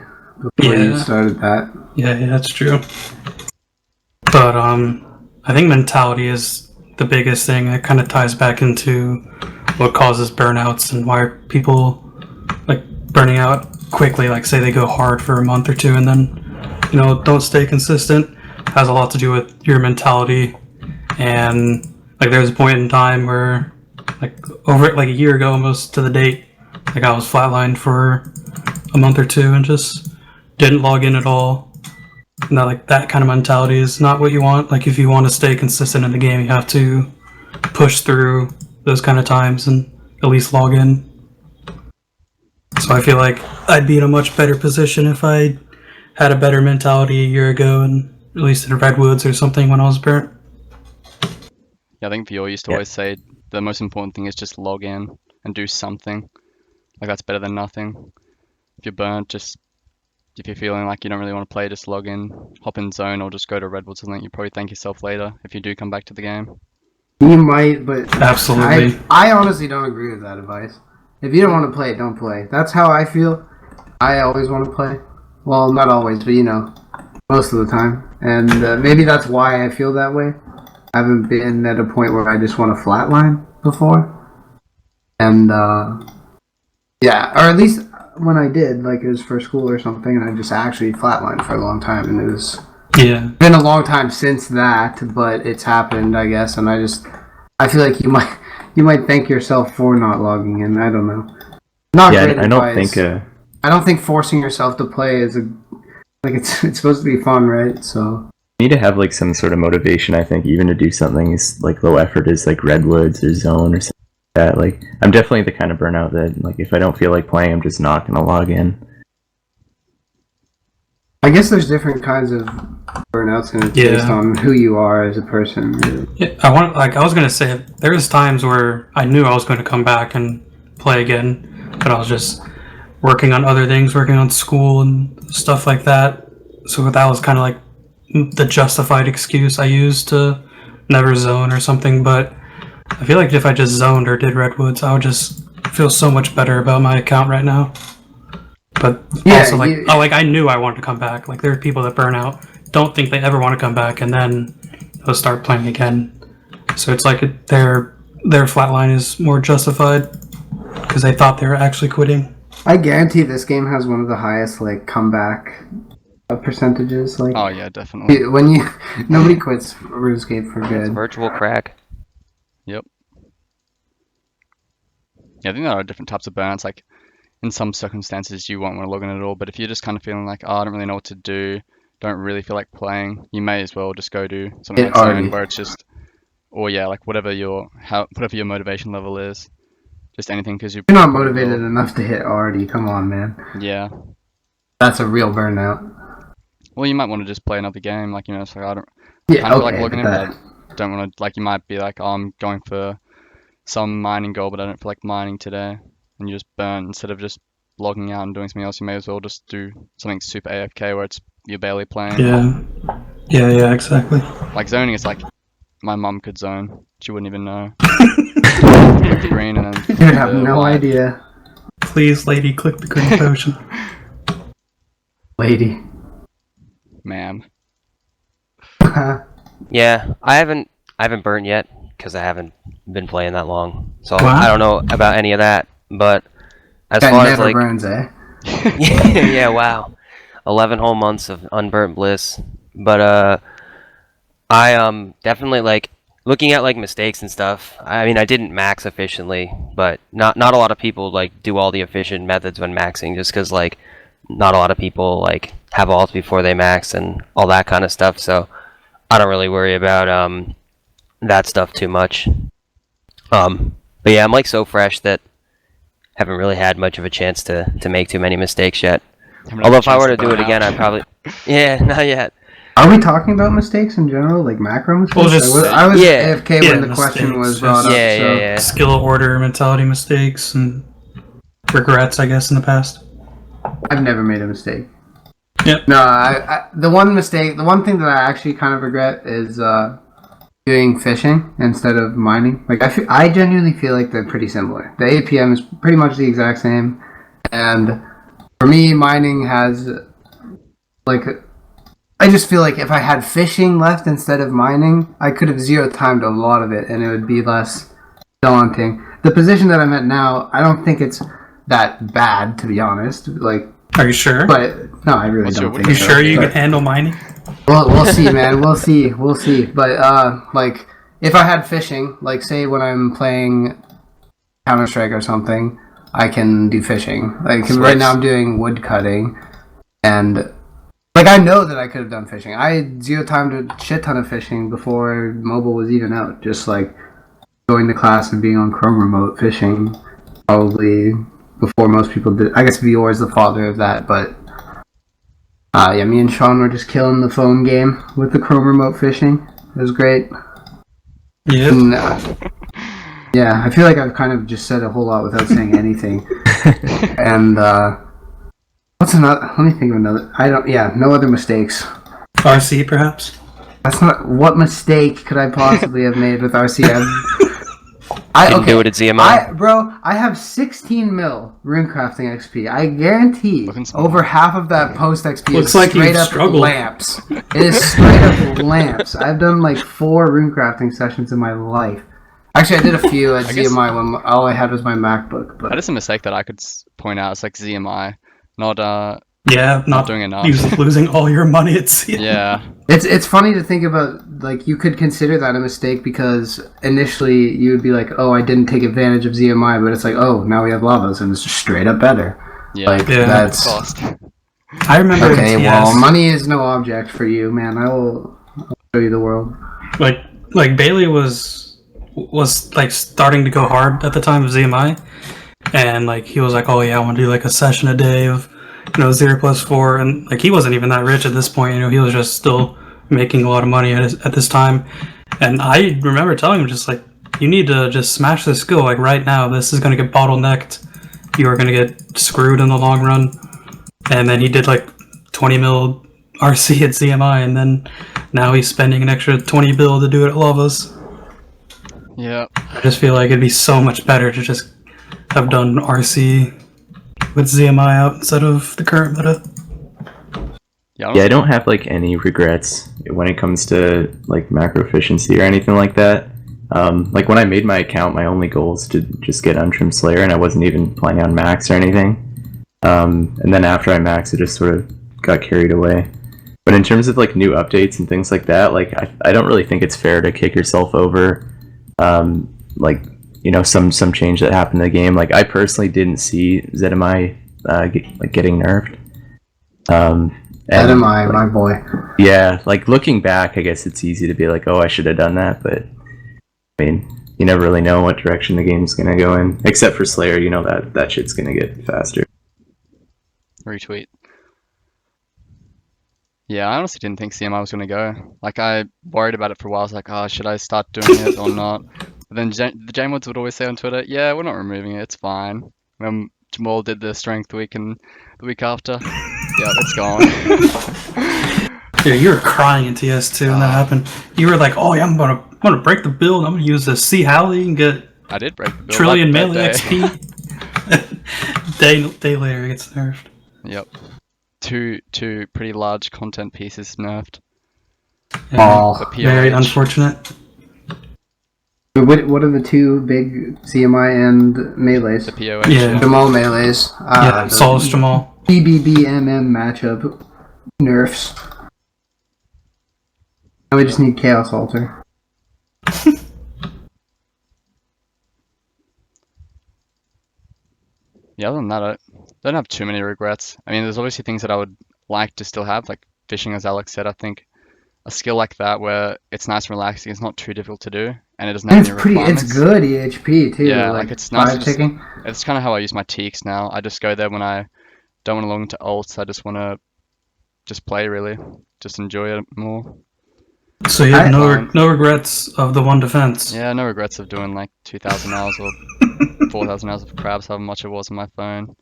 before you Yeah. started that. Yeah, that's true. But I think mentality is the biggest thing. It kind of ties back into what causes burnouts and why people like burning out quickly. Like say they go hard for a month or two and then don't stay consistent. Has a lot to do with your mentality. And like there's a point in time where like over like a year ago almost to the date, like I was flatlined for a month or two and just didn't log in at all. Now, like that kind of mentality is not what you want. Like if you want to stay consistent in the game, you have to push through those kind of times and at least log in. So I feel like I'd be in a much better position if I had a better mentality a year ago and at least in Redwoods or something when I was burnt. Yeah, I think Vior used to Yeah. always say the most important thing is just log in and do something. Like that's better than nothing. If you're burnt, if you're feeling like you don't really want to play, just log in, hop in zone, or just go to Redwoods and you probably thank yourself later if you do come back to the game. You might, but Absolutely. I honestly don't agree with that advice. If you don't want to play, don't play. That's how I feel. I always want to play. Well, not always, but most of the time. And maybe that's why I feel that way. I haven't been at a point where I just want to flatline before. And, yeah, or at least when I did, like it was for school or something, and I just actually flatlined for a long time, and it was Yeah. been a long time since that, but it's happened, I guess, and I feel like you might thank yourself for not logging in. I don't know. Not Yeah, great I don't advice. think. I don't think forcing yourself to play is it's supposed to be fun, right? So You need to have like some sort of motivation. I think even to do something is like low effort is like Redwoods or Zone or something like that. Like I'm definitely the kind of burnout that like if I don't feel like playing, I'm just not gonna log in. I guess there's different kinds of burnouts, and it's Yeah. based on who you are as a person. Really. Yeah, I was gonna say there was times where I knew I was going to come back and play again, but I was just working on other things, working on school and stuff like that. So that was kind of like the justified excuse I used to never zone or something. But I feel like if I just zoned or did redwoods, I would just feel so much better about my account right now. But also, like I knew I wanted to come back. Like, there are people that burn out, don't think they ever want to come back, and then they'll start playing again. So it's like their flatline is more justified because they thought they were actually quitting. I guarantee this game has one of the highest like comeback percentages. Like, Oh yeah, definitely. when nobody quits RuneScape for It's good. virtual crack. Yep. Yeah, I think there are different types of burnouts. Like, in some circumstances, you won't want to log in at all. But if you're just kind of feeling like, oh, I don't really know what to do, don't really feel like playing, you may as well just go do something like Zone, where it's just, or yeah, like whatever your motivation level is, just anything, because you're not motivated enough to hit already. Come on, man. Yeah. That's a real burnout. Well, you might want to just play another game. Like, it's like I don't. Yeah, Kind of okay, like logging in, but but I don't want to. Like, you might be like, oh, I'm going for some mining goal, but I don't feel like mining today, and you just burn instead of just logging out and doing something else. You may as well just do something super AFK where you're barely playing. Yeah, exactly. Like, zoning is like, my mum could zone. She wouldn't even know. Green and then you have no idea. Please, lady, click the green potion. Lady. Ma'am. Yeah, I haven't burnt yet because I haven't been playing that long, so Wow. I don't know about any of that. But as That far never as like, burns, eh? yeah, wow, 11 whole months of unburnt bliss. But I definitely like looking at like mistakes and stuff. I mean, I didn't max efficiently, but not a lot of people like do all the efficient methods when maxing, just because like not a lot of people like have alts before they max and all that kind of stuff. So I don't really worry about that stuff too much. But yeah, I'm like so fresh that haven't really had much of a chance to make too many mistakes yet. Although if I were to do it again, I'd probably not yet. Are we talking about mistakes in general, like macro mistakes? Well, just- I was yeah. AFK Yeah, when the question mistakes, was brought up. Yeah. Skill order mentality mistakes and regrets, I guess, in the past. I've never made a mistake. Yep. No, the one thing that I actually kind of regret is doing fishing instead of mining. Like, I genuinely feel like they're pretty similar. The APM is pretty much the exact same, and for me, mining has like. I just feel like if I had fishing left instead of mining, I could have zero-timed a lot of it, and it would be less daunting. The position that I'm at now, I don't think it's that bad, to be honest. Like, Are you sure? but no, I really What's don't your think you so. sure you But- can handle mining? We'll see, man. We'll see. But like, if I had fishing, like, say when I'm playing Counter-Strike or something, I can do fishing. Like, 'cause right now I'm doing wood cutting, and like, I know that I could have done fishing. I zero-timed a shit ton of fishing before mobile was even out. Just like going to class and being on Chrome Remote fishing, probably before most people did. I guess VR is the father of that, but yeah, me and Sean were just killing the phone game with the Chrome Remote fishing. It was great. Yep. And, yeah, I feel like I've kind of just said a whole lot without saying anything. And what's another? Let me think of another. No other mistakes. RC, perhaps? That's not. What mistake could I possibly have made with RC? Didn't do it at ZMI. I have 16 mil runecrafting XP. I guarantee Looking small. over half of that post XP Looks is like straight you've up struggled. lamps. It is straight up lamps. I've done like 4 runecrafting sessions in my life. Actually, I did a few at guess- ZMI when all I had was my MacBook. But That is a mistake that I could point out. It's like ZMI, not Yeah, not doing enough. losing all your money at sea. Yeah. it's funny to think about. Like, you could consider that a mistake because initially you would be like, "Oh, I didn't take advantage of ZMI," but it's like, "Oh, now we have lavas and it's just straight up better." Yeah. Like, Yeah. that's Cost. I remember okay. in Well, TS, money is no object for you, man. I'll show you the world. like Bailey was like starting to go hard at the time of ZMI, and like he was like, "Oh yeah, I want to do like a session a day of 0+4," and like he wasn't even that rich at this point. He was just still making a lot of money at this time. And I remember telling him just like, "You need to just smash this skill like right now. This is gonna get bottlenecked you were gonna get screwed in the long run. And then he did like 20 mil RC at ZMI, and then now he's spending an extra 20 bill to do it at Lavas. Yeah. I just feel like it'd be so much better to just have done RC with ZMI out instead of the current meta. Yeah, I don't have like any regrets when it comes to like macro efficiency or anything like that. Like when I made my account, my only goal is to just get Untrimmed Slayer, and I wasn't even planning on max or anything. And then after I maxed, it just sort of got carried away. But in terms of like new updates and things like that, like I don't really think it's fair to kick yourself over, like some change that happened in the game. Like I personally didn't see ZMI getting nerfed. ZMI, my boy. Yeah, like looking back, I guess it's easy to be like, oh, I should have done that, but I mean, you never really know what direction the game's gonna go in. Except for Slayer, that shit's gonna get faster. Retweet. Yeah, I honestly didn't think CMI was going to go. Like, I worried about it for a while. I was like, oh, should I start doing it or not? But then the J-Mods would always say on Twitter, yeah, we're not removing it, it's fine. When Jamal did the strength week and the week after, yeah, it's gone. Yeah, you were crying in TS2 when that happened. You were like, oh yeah, I'm gonna break the build, I'm gonna use the C Halley and get I did break the build trillion that melee day. XP. day later it gets nerfed. Yep. Two pretty large content pieces nerfed. Yeah, The POH. very unfortunate. What are the two big CMI and melees? The POH. Yeah. Jamal melees. Yeah, Solace Jamal. BBBMM matchup nerfs. Now we just need Chaos Altar. Yeah, other than that, I don't have too many regrets. I mean, there's obviously things that I would like to still have, like fishing, as Alex said. I think a skill like that where it's nice and relaxing, it's not too difficult to do, and it doesn't have It's any pretty. requirements. It's good EHP too. Yeah, like it's nice. Five ticking. It's kind of how I use my teaks now. I just go there when I don't want to log into ults. I just want to just play, really. Just enjoy it more. So you have no regrets of the one defense. Yeah, no regrets of doing like 2,000 hours or 4,000 hours of crabs, however much it was on my phone.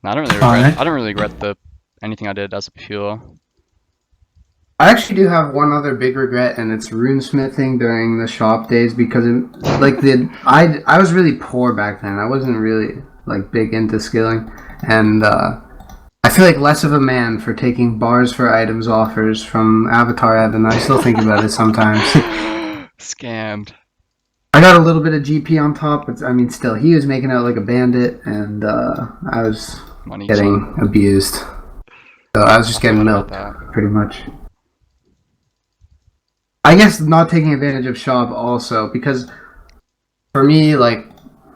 No, I don't really regret. I don't really regret anything I did as a pure. I actually do have one other big regret, and it's runesmithing during the shop days because I was really poor back then. I wasn't really like big into skilling, and I feel like less of a man for taking bars for items offers from Avatar Evan. I still think about it sometimes. Scammed. I got a little bit of GP on top, but I mean, still, he was making out like a bandit, and I was getting abused. So I was just getting milked, pretty much. I guess not taking advantage of shop also, because for me, like,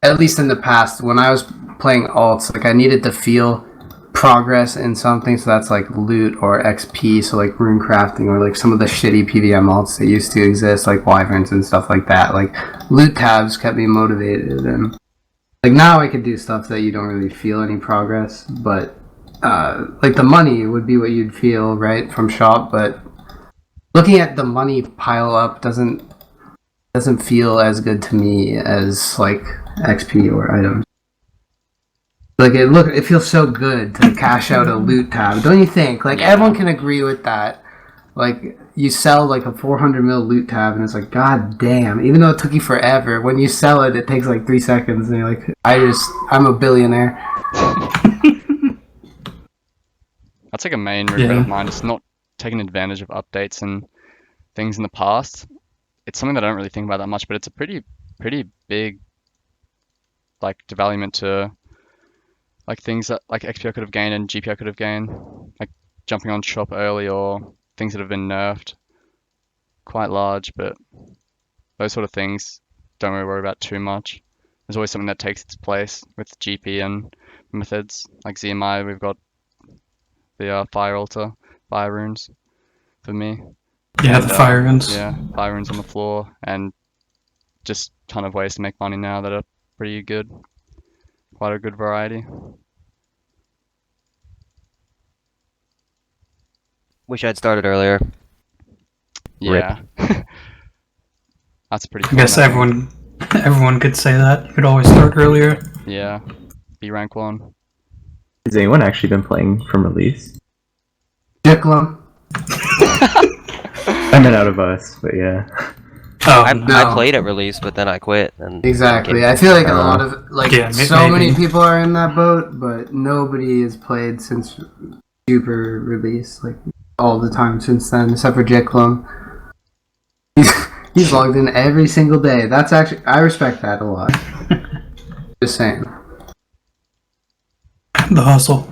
at least in the past, when I was playing alts, like, I needed to feel progress in something, so that's like loot or XP, so like rune crafting or like some of the shitty PVM alts that used to exist, like wyverns and stuff like that. Like loot tabs kept me motivated, and like now I could do stuff that you don't really feel any progress, but like the money would be what you'd feel right from shop, but looking at the money pile up doesn't feel as good to me as like XP or items. Like it feels so good to cash out a loot tab, don't you think? Like everyone can agree with that. Like you sell like a 400 mil loot tab, and it's like, god damn. Even though it took you forever, when you sell it, it takes like 3 seconds, and you're like, I'm a billionaire. That's like a main regret of mine. It's not taking advantage of updates and things in the past. It's something that I don't really think about that much, but it's a pretty big like devaluement to like things that like XP I could have gained and GP I could have gained, like jumping on shop early or things that have been nerfed. Quite large, but those sort of things don't really worry about too much. There's always something that takes its place with GP and methods. Like ZMI, we've got the fire altar, fire runes for me. Yeah, the fire runes. Yeah, fire runes on the floor, and just ton of ways to make money now that are pretty good. Quite a good variety. Wish I'd started earlier. Yeah. That's pretty cool. I guess everyone could say that. You could always start earlier. Yeah. be rank 1. Has anyone actually been playing from release? Dicklum. I meant out of us, but yeah. Oh, I played at release, but then I quit. And Exactly. I feel like a lot of Yeah, so maybe. many people are in that boat, but nobody has played since Super release, like all the time since then, except for Dicklum. He's logged in every single day. That's actually, I respect that a lot. Just saying. The hustle.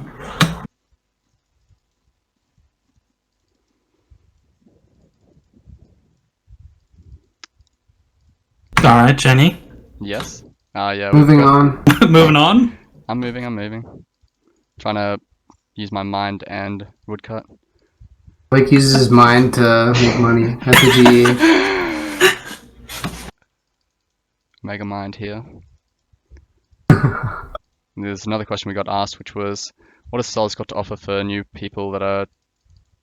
Alright, Jenny. Yes. Yeah. Moving on. Moving on. I'm moving. Trying to use my mind and woodcut. Blake uses his mind to make money at the GE. Mega mind here. There's another question we got asked, which was, what has Solace got to offer for new people that are,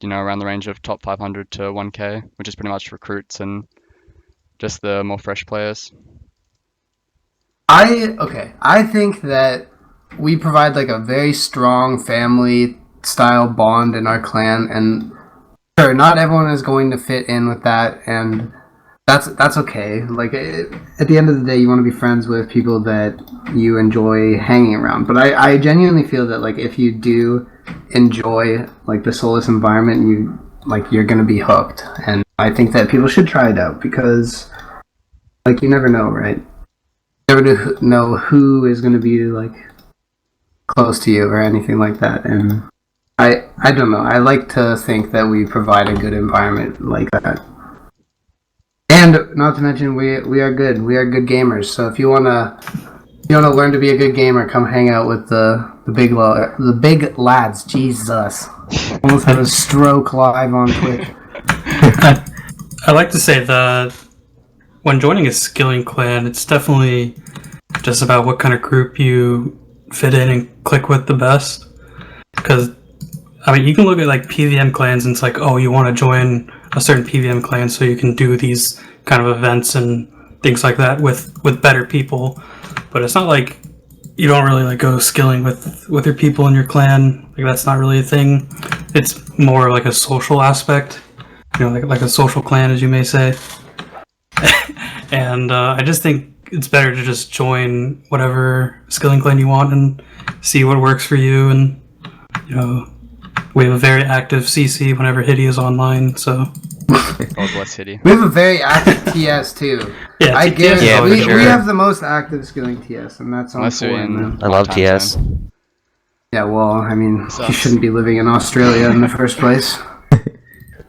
around the range of top 500 to 1K, which is pretty much recruits and just the more fresh players? I think that we provide like a very strong family style bond in our clan, and sure, not everyone is going to fit in with that, and that's okay. Like at the end of the day, you want to be friends with people that you enjoy hanging around. But I genuinely feel that like if you do enjoy like the Solace environment, you're gonna be hooked, and I think that people should try it out because like you never know, right? You never know who is gonna be like close to you or anything like that, and I don't know. I like to think that we provide a good environment like that. And not to mention, we are good. We are good gamers. So if you wanna learn to be a good gamer, come hang out with the big lads. Jesus, almost had a stroke live on Twitch. I like to say that when joining a skilling clan, it's definitely just about what kind of group you fit in and click with the best. Because, I mean, you can look at like PVM clans and it's like, oh, you want to join a certain PVM clan so you can do these kind of events and things like that with better people. But it's not like you don't really like go skilling with your people in your clan. Like that's not really a thing. It's more like a social aspect, like a social clan, as you may say. And I just think it's better to just join whatever skilling clan you want and see what works for you. And we have a very active CC whenever Hitty is online, so. God bless Hitty. We have a very active TS too. Yeah, I guess Yeah, we, for sure. we have the most active skilling TS, and that's on Unless you're 4 in now. I love time TS. zone. Yeah, well, I mean, you Sucks. shouldn't be living in Australia in the first place.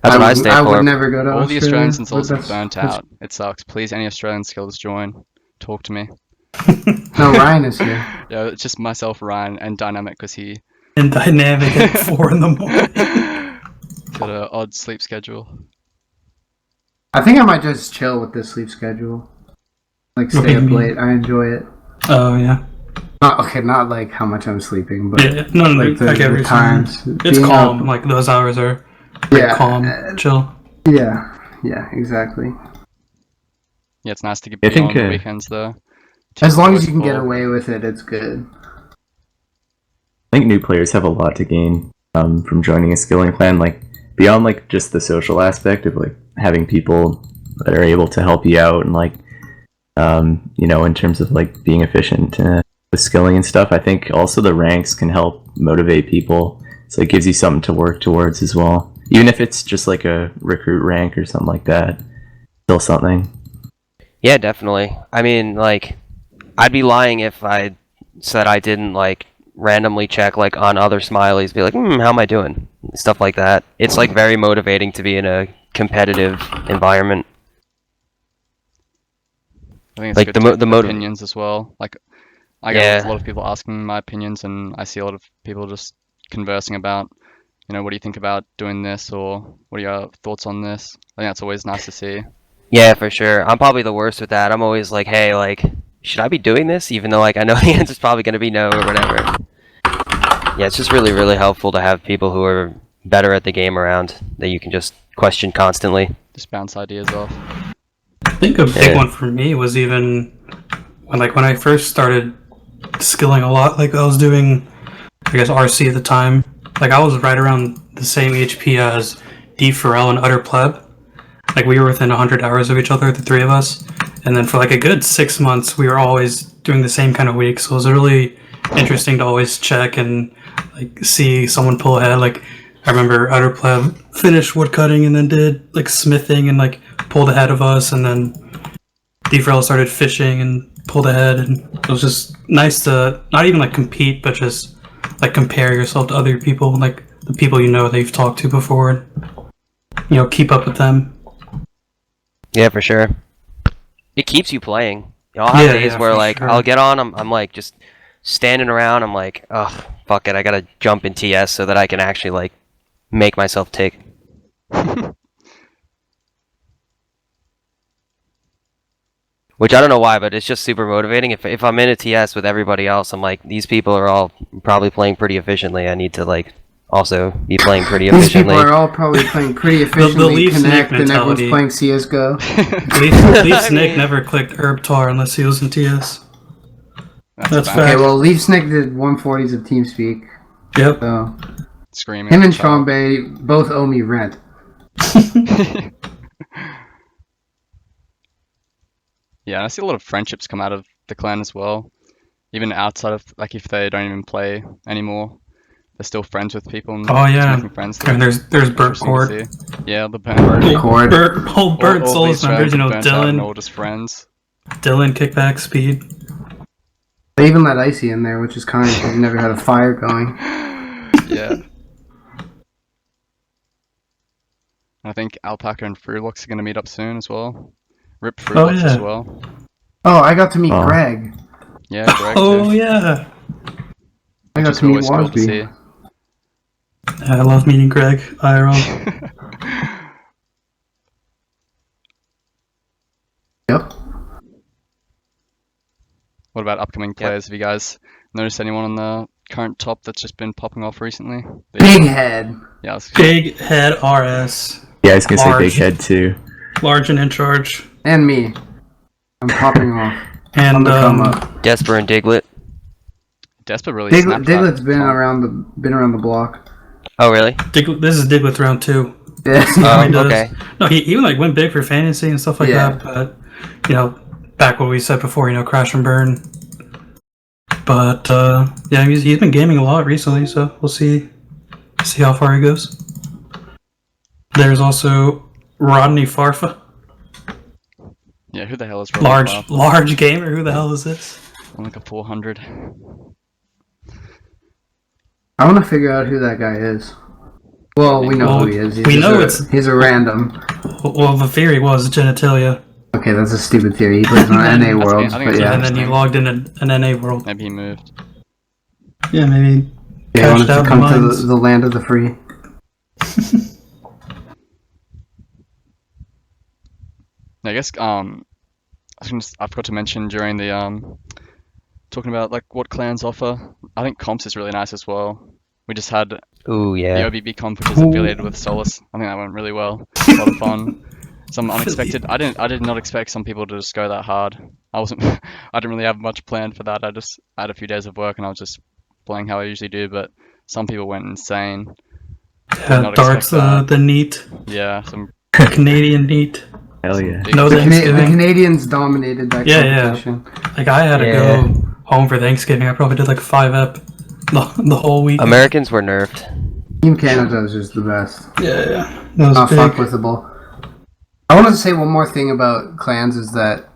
That's what I stay I for. would never go to All Australia. the Australians and but Souls are that's- burnt that's- out. It sucks. Please, any Australian skills join. Talk to me. No, Ryan is here. Yeah, it's just myself, Ryan, and Dynamic because he And dynamic at 4 in the morning. got an odd sleep schedule. I think I might just chill with this sleep schedule. Like, What do stay you up mean? late. I enjoy it. Oh, yeah. Not like how much I'm sleeping, but Yeah, no, like I get what the you're times. saying. It's being calm. up- Like, those hours are yeah, calm, chill. yeah, exactly. Yeah, it's nice to get I be think, on the weekends though. As long as Always you can get full. away with it, it's good. I think new players have a lot to gain from joining a skilling clan, like beyond like just the social aspect of like having people that are able to help you out and like in terms of like being efficient with skilling and stuff. I think also the ranks can help motivate people, so it gives you something to work towards as well. Even if it's just like a recruit rank or something like that, still something. Yeah, definitely. I mean, like, I'd be lying if I said I didn't, like, randomly check, like, on other smileys, be like, how am I doing? Stuff like that. It's, like, very motivating to be in a competitive environment. I think it's Like, good the to mo- get the motiv- opinions as well. Like, I get Yeah. a lot of people asking my opinions, and I see a lot of people just conversing about, what do you think about doing this, or what are your thoughts on this? I think that's always nice to see. Yeah, for sure. I'm probably the worst with that. I'm always like, hey, like, should I be doing this? Even though, like, I know the answer's probably going to be no or whatever. Yeah, it's just really, really helpful to have people who are better at the game around that you can just question constantly. Just bounce ideas off. I think a big Yeah. one for me was even when I first started skilling a lot. Like I was doing, I guess RC at the time. Like I was right around the same HP as D Pharrell and Utter Pleb. Like we were within 100 hours of each other, the three of us. And then for like a good 6 months, we were always doing the same kind of week. So it was really interesting to always check and like see someone pull ahead. Like I remember Utter Pleb finished woodcutting and then did like smithing and like pulled ahead of us. And then D Pharrell started fishing and pulled ahead. And it was just nice to not even like compete, but just like compare yourself to other people, like the people you know that you've talked to before, and you know, keep up with them. Yeah, for sure. It keeps you playing. I'll have days where like sure. I'll get on, I'm like just standing around. I'm like, ugh, fuck it, I gotta jump in TS so that I can actually like make myself tick. Which I don't know why, but it's just super motivating. If I'm in a TS with everybody else, I'm like, these people are all probably playing pretty efficiently. I need to like also be playing pretty efficiently. These people are all probably playing pretty efficiently. Connect, and everyone's playing CS:GO. Leaf Snake never clicked Herb Tar unless he was in TS. That's fact. Okay, well, Leaf Snake did 140s of TeamSpeak. Yep. So Screaming. Him and Sean Bay both owe me rent. Yeah, I see a lot of friendships come out of the clan as well. Even outside of, like, if they don't even play anymore, they're still friends with people. And making friends. And there's Burt Cord. Yeah, the Burt Cord. Burt Souls members, you know, Dylan. All just friends. Dylan, Kickback, Speed. They even let Icy in there, which is kind of because he never had a fire going. Yeah. I think Alpaca and Frulox are going to meet up soon as well. Rip Frulox as well. Oh, I got to meet Greg. Yeah, Greg too. Yeah. I got to meet Wasby. I love meeting Greg, IRL. Yep. What about upcoming players? Have you guys noticed anyone on the current top that's just been popping off recently? Big Head. Yeah, Big Head RS. Yeah, I was gonna say Big Head too. Large and in charge. And me. I'm popping off. And Desper and Diglett. Desper really Diglett's been around the block. Oh really? This is Diglett's round 2. Yeah. Okay. No, he even like went big for fantasy and stuff like that. But you know, back what we said before, you know, crash and burn. But yeah, he's been gaming a lot recently, so we'll see how far he goes. There's also Rodney Farfa. Yeah, who the hell is Rodney Farfa? Large gamer. Who the hell is this? I'm like a 400. I want to figure out who that guy is. Well, we know who he is. He's a random. Well, the theory was genitalia. Okay, that's a stupid theory. He plays on NA Worlds, but yeah. And then he logged in an NA World. Maybe he moved. Yeah, maybe. Yeah, he wanted to come to the land of the free. I guess I forgot to mention during the talking about like what clans offer. I think comps is really nice as well. We just had the OBB comp, which is affiliated with Solace. I think that went really well. A lot of fun. Some unexpected. I did not expect some people to just go that hard. I didn't really have much planned for that. I had a few days of work and I was just playing how I usually do. But some people went insane. Yeah, Darts the neat. Yeah, some Canadian neat. Hell yeah. No Thanksgiving. The Canadians dominated that competition. Yeah. Like I had to go home for Thanksgiving. I probably did like 5 ep the whole week. Americans were nerfed. Team Canada is just the best. Yeah. That was not fuck with the ball. I wanted to say one more thing about clans is that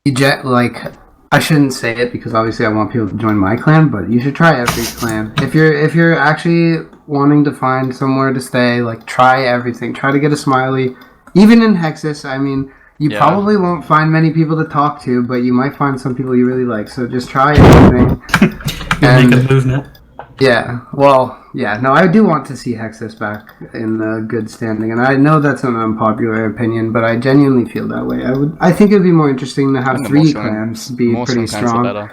I shouldn't say it because obviously I want people to join my clan, but you should try every clan. If you're actually wanting to find somewhere to stay, like try everything. Try to get a smiley. Even in Hexus, I mean, you probably won't find many people to talk to, but you might find some people you really like. So just try everything. And make a movement. Yeah. Well, yeah. No, I do want to see Hexus back in good standing, and I know that's an unpopular opinion, but I genuinely feel that way. I think it would be more interesting to have 3 clans be pretty strong.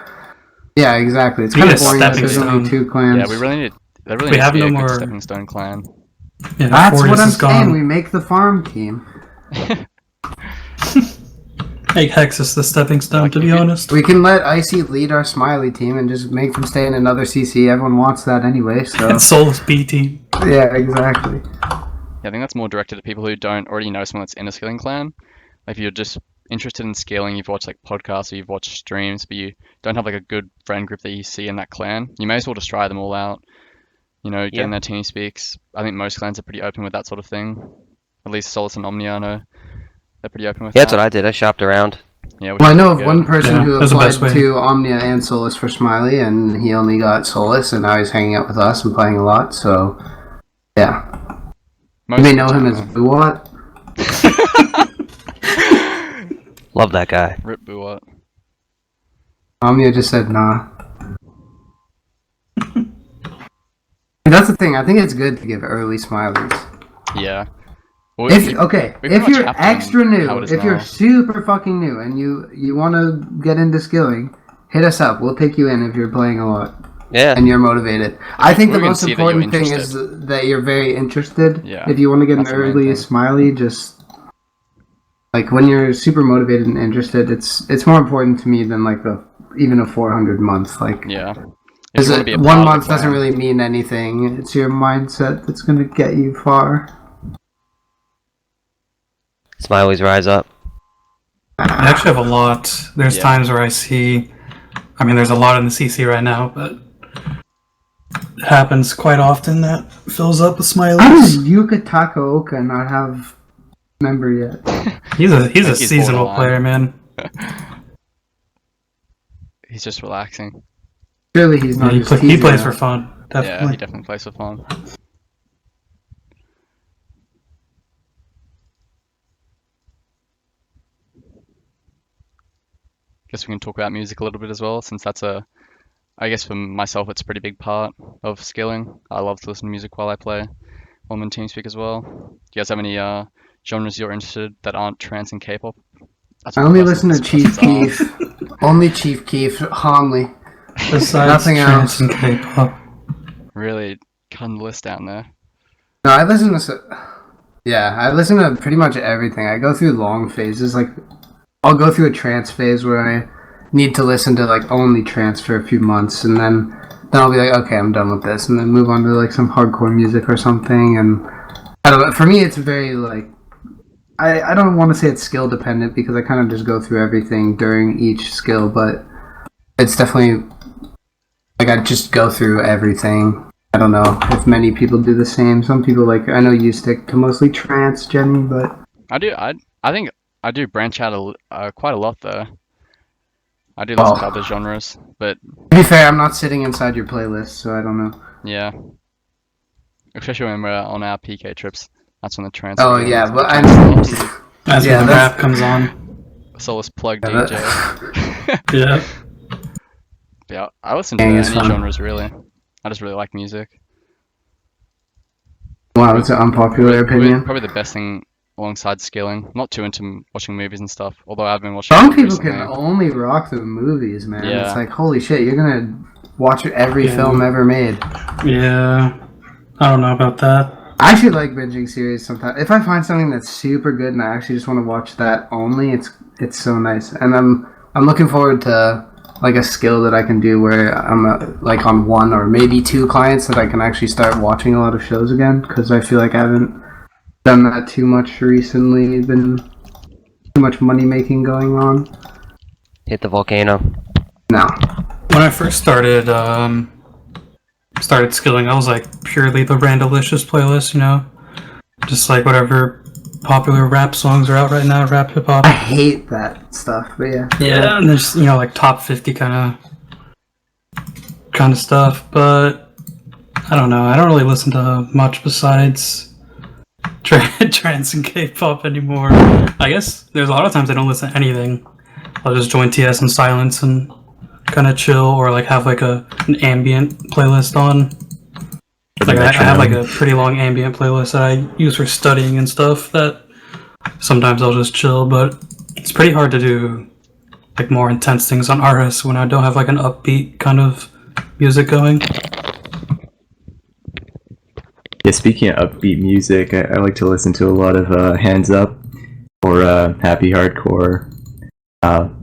Yeah, exactly. It's kind of boring that there's only 2 clans. Yeah, we really need. There really needs to be a good stepping stone clan. Yeah, that's what I'm saying. We make the farm team. make Hexus the stepping stone, to be honest. We can let Icy lead our Smiley team and just make them stay in another CC. Everyone wants that anyway, so... And Solace B team. Yeah, exactly. Yeah, I think that's more directed at people who don't already know someone that's in a skilling clan. Like, if you're just interested in scaling, you've watched like podcasts or you've watched streams, but you don't have like a good friend group that you see in that clan, you may as well just try them all out. You know, get in their team speaks. I think most clans are pretty open with that sort of thing. At least Solace and Omnia, I know they're pretty open with that. Yeah, that's what I did. I shopped around. Yeah, Well, I know of one person who that's the applied best way. to Omnia and Solace for Smiley, and he only got Solace, and now he's hanging out with us and playing a lot, so... Yeah. Most You may of know the him time, as Buwat. Love that guy. Rip Buwat. Omnia just said nah. That's the thing, I think it's good to give early Smileys. Yeah. Well, If we okay, pretty if much you're have to extra new, how it is if you're now. super fucking new and you want to get into skilling, hit us up. We'll take you in if you're playing a lot Yeah. and you're motivated. I think We're the gonna most see that you're important thing is that you're very interested. Yeah, If you want to get an that's the main early thing. Smiley, just like when you're super motivated and interested, it's more important to me than like even a 400 month. Like Yeah. If you wanna be a 1 part of the month doesn't clan. really mean anything. It's your mindset that's gonna get you far. Smileys rise up. I actually have a lot. There's Yeah. times where I see... I mean, there's a lot in the CC right now, but... It happens quite often that fills up with How does smileys. Yuka Takaoka not have member yet? He's a He's seasonal borderline. player, man. He's just relaxing. Surely he's not. He, just he teasing plays us. for fun, Yeah, definitely. he definitely plays for fun. Guess we can talk about music a little bit as well, since I guess for myself, it's a pretty big part of skilling. I love to listen to music while I play, while I'm in TeamSpeak as well. Do you guys have any genres you're interested that aren't trance and K-pop? That's I what only most of listen to these Chief questions are. Keef. Only Chief Keef. Homley. Besides Nothing trance else. and K-pop. Really cutting the list down there. No, I listen to. Yeah, I listen to pretty much everything. I go through long phases. Like, I'll go through a trance phase where I need to listen to like only trance for a few months, and then I'll be like, okay, I'm done with this, and then move on to like some hardcore music or something. And I don't know. For me, it's very like. I don't want to say it's skill dependent because I kind of just go through everything during each skill, but it's definitely like I just go through everything. I don't know if many people do the same. Some people like I know you stick to mostly trance, Jenny, but I do. I think I do branch out quite a lot though. I do listen to other genres, but to be fair, I'm not sitting inside your playlist, so I don't know. yeah, especially when we're on our PK trips. That's when the trance. Oh begins, yeah, the but trance I'm. stops. That's Yeah, when the that's- rap comes on. Solace plug Yeah, DJ. Yeah. Yeah, I listen to Gang any is fun. genres really. I just really like music. Wow, that's an unpopular opinion. Probably the best thing alongside skilling. Not too into watching movies and stuff. Although I've been watching. Some them people recently. can only rock the movies, man. Yeah. It's like holy shit, you're gonna watch every Yeah. film ever made. Yeah. I don't know about that. I actually like binging series sometimes. If I find something that's super good and I actually just want to watch that only, it's so nice. And I'm looking forward to like a skill that I can do where I'm like on one or maybe two clients that I can actually start watching a lot of shows again because I feel like I haven't done that too much recently. Been too much money making going on. Hit the volcano. No. When I first started skilling, I was like purely the Randalicious playlist, you know? Just like whatever popular rap songs are out right now, rap hip hop. I hate that stuff, but yeah. Yeah, and there's like top 50 kind of stuff, but I don't know. I don't really listen to much besides trance and K-pop anymore. I guess there's a lot of times I don't listen to anything. I'll just join TS in silence and kind of chill, or like have like an ambient playlist on. Like I have like a pretty long ambient playlist that I use for studying and stuff that sometimes I'll just chill, but it's pretty hard to do like more intense things on RS when I don't have like an upbeat kind of music going. Yeah, speaking of upbeat music, I like to listen to a lot of Hands Up or Happy Hardcore.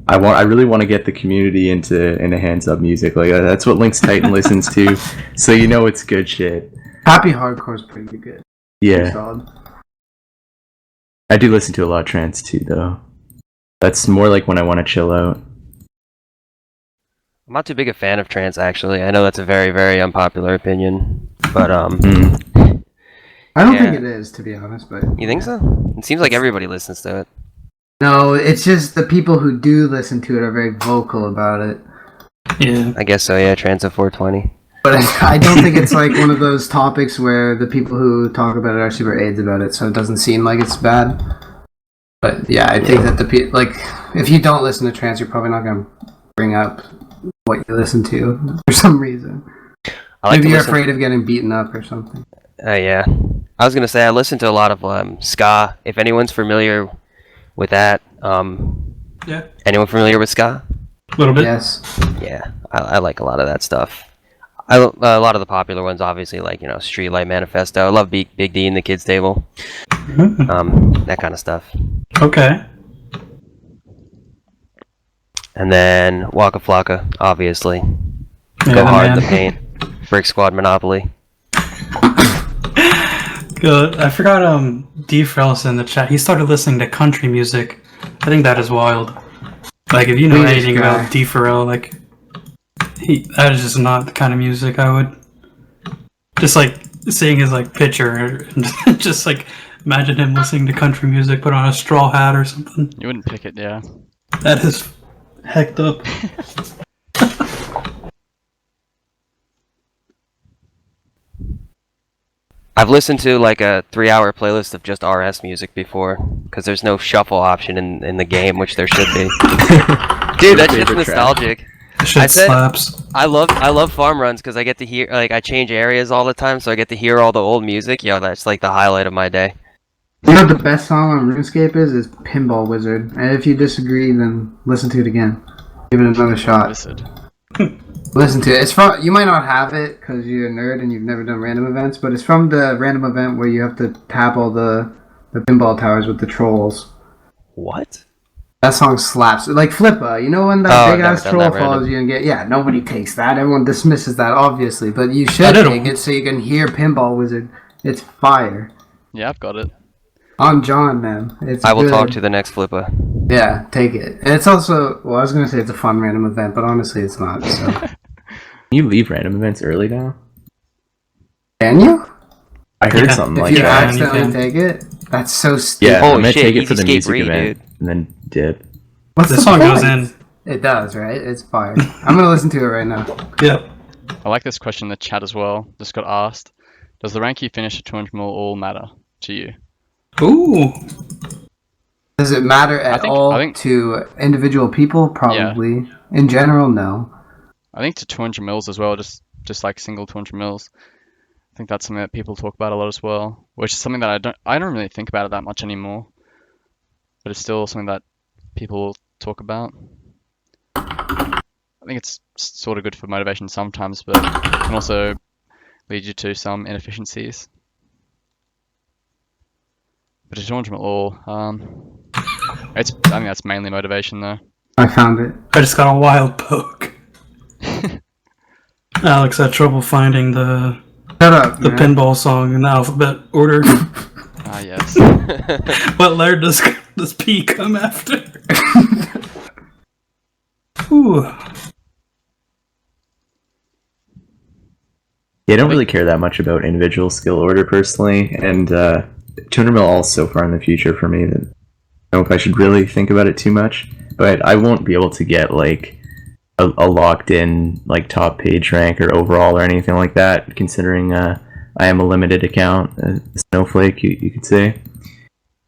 I really want to get the community into hands up music. Like that's what Link's Titan listens to, so you know it's good shit. Happy hardcore is pretty good. Yeah, Pretty solid. I do listen to a lot of trance too, though. That's more like when I want to chill out. I'm not too big a fan of trance, actually. I know that's a very, very unpopular opinion, but I don't Yeah. think it is, to be honest. But you think so? It seems like everybody listens to it. no, it's just the people who do listen to it are very vocal about it. Yeah. I guess so. Yeah, trance of 420. But I don't think it's like one of those topics where the people who talk about it are super AIDS about it, so it doesn't seem like it's bad. But yeah, I think that if you don't listen to trance, you're probably not going to bring up what you listen to for some reason. I like Maybe to you're listen. afraid of getting beaten up or something. Yeah. I was gonna say I listen to a lot of ska. If anyone's familiar with that, Yeah. anyone familiar with ska? A little bit. Yes. Yeah, I like a lot of that stuff. A lot of the popular ones, obviously, like Streetlight Manifesto. I love Big D and the Kids Table. That kind of stuff. Okay. And then Waka Flocka, obviously. Go Yeah, hard man. in the paint. Brick Squad Monopoly. Good. I forgot D Frellis in the chat. He started listening to country music. I think that is wild. Like if you know Nice anything guy. about D Pharrell, like that is just not the kind of music I would just like seeing his like picture and just like imagine him listening to country music, put on a straw hat or something. You wouldn't pick it, yeah. That is hecked up. I've listened to like a 3-hour playlist of just RS music before, because there's no shuffle option in the game, which there should be. Dude, that shit's Favorite track? nostalgic. Shit I said- slaps. I love farm runs because I get to hear, like, I change areas all the time, so I get to hear all the old music. Yo, that's like the highlight of my day. You know what the best song on RuneScape is Pinball Wizard. And if you disagree, then listen to it again. Give it another shot. Wizard. Listen to it. It's from. You might not have it because you're a nerd and you've never done random events, but it's from the random event where you have to tap all the pinball towers with the trolls. What? That song slaps. Like Flippa, you know when Oh, that I've big ass never done troll that follows random. you and get. Yeah, nobody takes that. Everyone dismisses that, obviously, but you should I did take it. it so you can hear Pinball Wizard. It's fire. Yeah, I've got it. On John, man. It's I will good. talk to the next Flippa. Yeah, take it. And it's also. Well, I was gonna say it's a fun random event, but honestly, it's not. So. Can you leave random events early now? Can you? I heard Yeah, something If like you Yeah, that. accidentally you can. take it, that's so stupid. Yeah, Holy I'm gonna shit, take it for Easy the Skate music Re, event dude. and then dip. What's The the song goes point? in. It does, right? It's fire. I'm gonna listen to it right now. Yep. I like this question in the chat as well. Just got asked. Does the rank you finish at 200 mil all matter to you? Ooh. Does it matter at all I think- to individual people? Probably. In general, no. I think to 200 mils as well, just like single 200 mils. I think that's something that people talk about a lot as well, which is something that I don't really think about it that much anymore. But it's still something that people talk about. I think it's sort of good for motivation sometimes, but it can also lead you to some inefficiencies. But to 200 mil all, I think that's mainly motivation though. I found it. I just got a wild poke. Alex had trouble finding the Shut up, man. pinball song in the alphabet order. Ah yes. What letter does P come after? Ooh. Yeah, I don't really care that much about individual skill order personally, and 200 mil all is so far in the future for me that I don't know if I should really think about it too much. But I won't be able to get like a locked in like top page rank or overall or anything like that, considering I am a limited account, a snowflake you could say.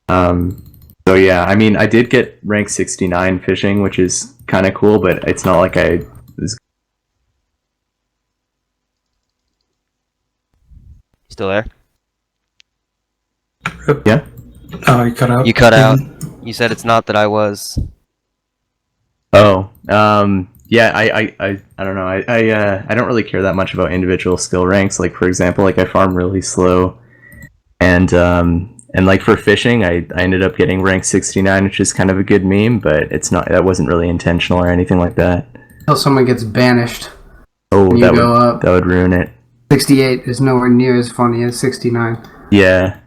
So yeah, I mean I did get rank 69 fishing, which is kind of cool, but it's not like I was. Still there? Yeah. Oh, you cut out. You cut out. You said it's not that I was. Oh, yeah, I don't know. I don't really care that much about individual skill ranks. Like for example, like I farm really slow, and And like for fishing, I ended up getting rank 69, which is kind of a good meme, but that wasn't really intentional or anything like that. Until someone gets banished. Oh, and you go up. That would ruin it. 68 is nowhere near as funny as 69. Yeah.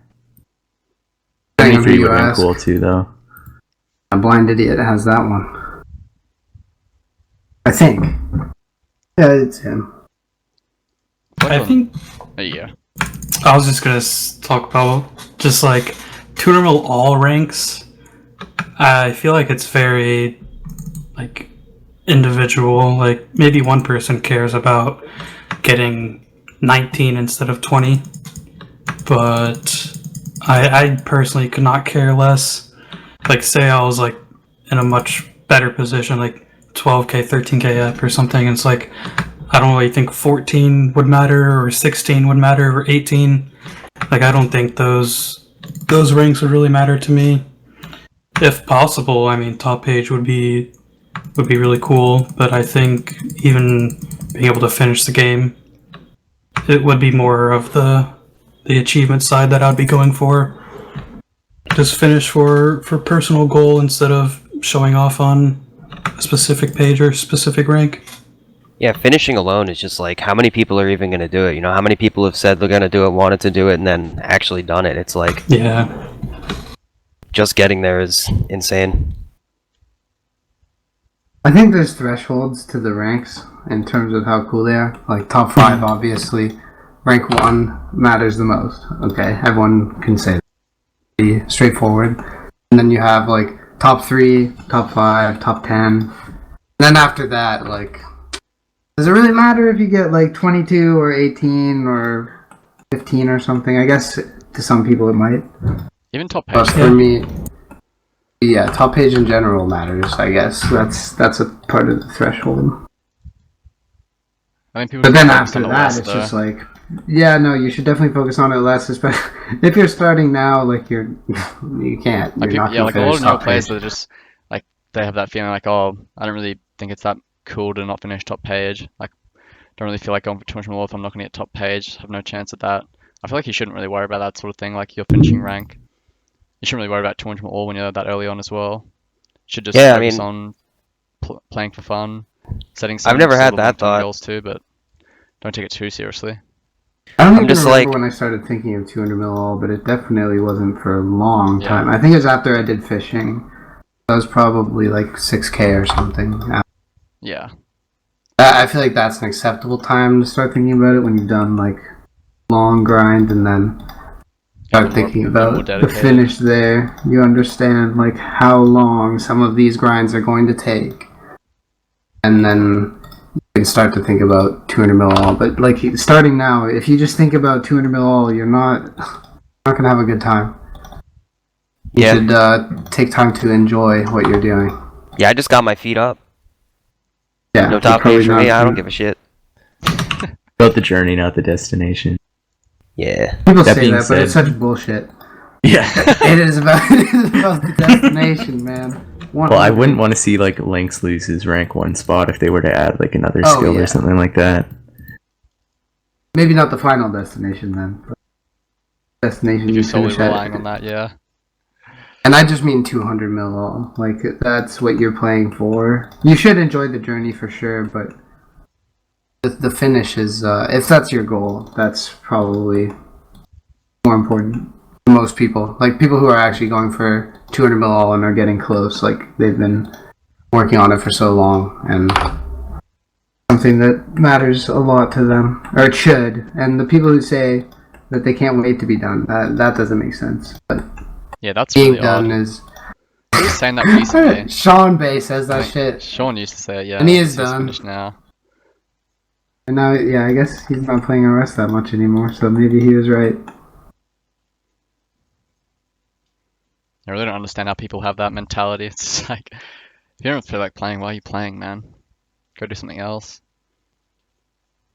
Depending on who 73 you would have been ask. cool too, though. A Blind Idiot has that one. I think. Yeah, it's him. I think Yeah. I was just gonna talk about just like tournament all ranks. I feel like it's very like individual. Like maybe one person cares about getting 19 instead of 20, but I personally could not care less. Like say I was like in a much better position, like 12k, 13k up or something. And it's like I don't really think 14 would matter or 16 would matter or 18. Like I don't think those ranks would really matter to me. If possible, I mean top page would be really cool, but I think even being able to finish the game, it would be more of the achievement side that I'd be going for. Just finish for personal goal instead of showing off on a specific page or specific rank. Yeah, finishing alone is just like, how many people are even going to do it? You know, how many people have said they're going to do it, wanted to do it, and then actually done it? It's like, Yeah. just getting there is insane. I think there's thresholds to the ranks in terms of how cool they are. Like top 5, obviously. Rank 1 matters the most. Okay, everyone can say that. Be straightforward. And then you have like top 3, top 5, top 10. And then after that, like, does it really matter if you get like 22 or 18 or 15 or something? I guess to some people it might. Even top But page. for me, yeah, top page in general matters, I guess. That's a part of the threshold. I think people But then should focus after on the that, list, it's though. just like, yeah, no, you should definitely focus on it less, especially if you're starting now, like you can't. Like You're people, not yeah, gonna like a lot finish of newer top players page. that are just like they have that feeling like, oh, I don't really think it's that cool to not finish top page. Like, don't really feel like going for 200 mil if I'm not going to get top page. Have no chance at that. I feel like you shouldn't really worry about that sort of thing. Like your finishing rank, you shouldn't really worry about 200 mil when you're that early on as well. You should just Yeah, I focus mean- on playing for fun, setting some I've never had sort of that long-term thought. goals too, but don't take it too seriously. I don't I'm even just remember like- when I started thinking of 200 mil all, but it definitely wasn't for a long Yeah. time. I think it was after I did fishing. That was probably like 6k or something. Yeah, I feel like that's an acceptable time to start thinking about it when you've done like long grind and then start more- thinking more about the dedicated. finish there. You understand like how long some of these grinds are going to take, and then you can start to think about 200 mil all. But like starting now, if you just think about 200 mil all, you're not gonna have a good time. You Yeah. should take time to enjoy what you're doing. Yeah, I just got my feet up. Yeah, No top page for me, I don't give a shit. About the journey, not the destination. Yeah. People That say being that, but it's said- such bullshit. Yeah. It is about the destination, man. Well, I wouldn't want to see like Lynx lose his rank 1 spot if they were to add like another Oh, skill yeah. or something like that. Maybe not the final destination then. But destination if you you're solely finish at. relying on that, yeah. And I just mean 200 mil all. Like that's what you're playing for. You should enjoy the journey for sure, but the finish is if that's your goal, that's probably more important to most people. Like people who are actually going for 200 mil all and are getting close. Like they've been working on it for so long and something that matters a lot to them, or it should. And the people who say that they can't wait to be done, that doesn't make sense. But Yeah, that's being really done odd. is. He was saying that recently. Sean Bay says that Like, shit, Sean used to say it, yeah. And he is he's done. finished now. and now, yeah, I guess he's not playing RS that much anymore. So maybe he was right. I really don't understand how people have that mentality. It's like, if you don't feel like playing, why are you playing, man? Go do something else.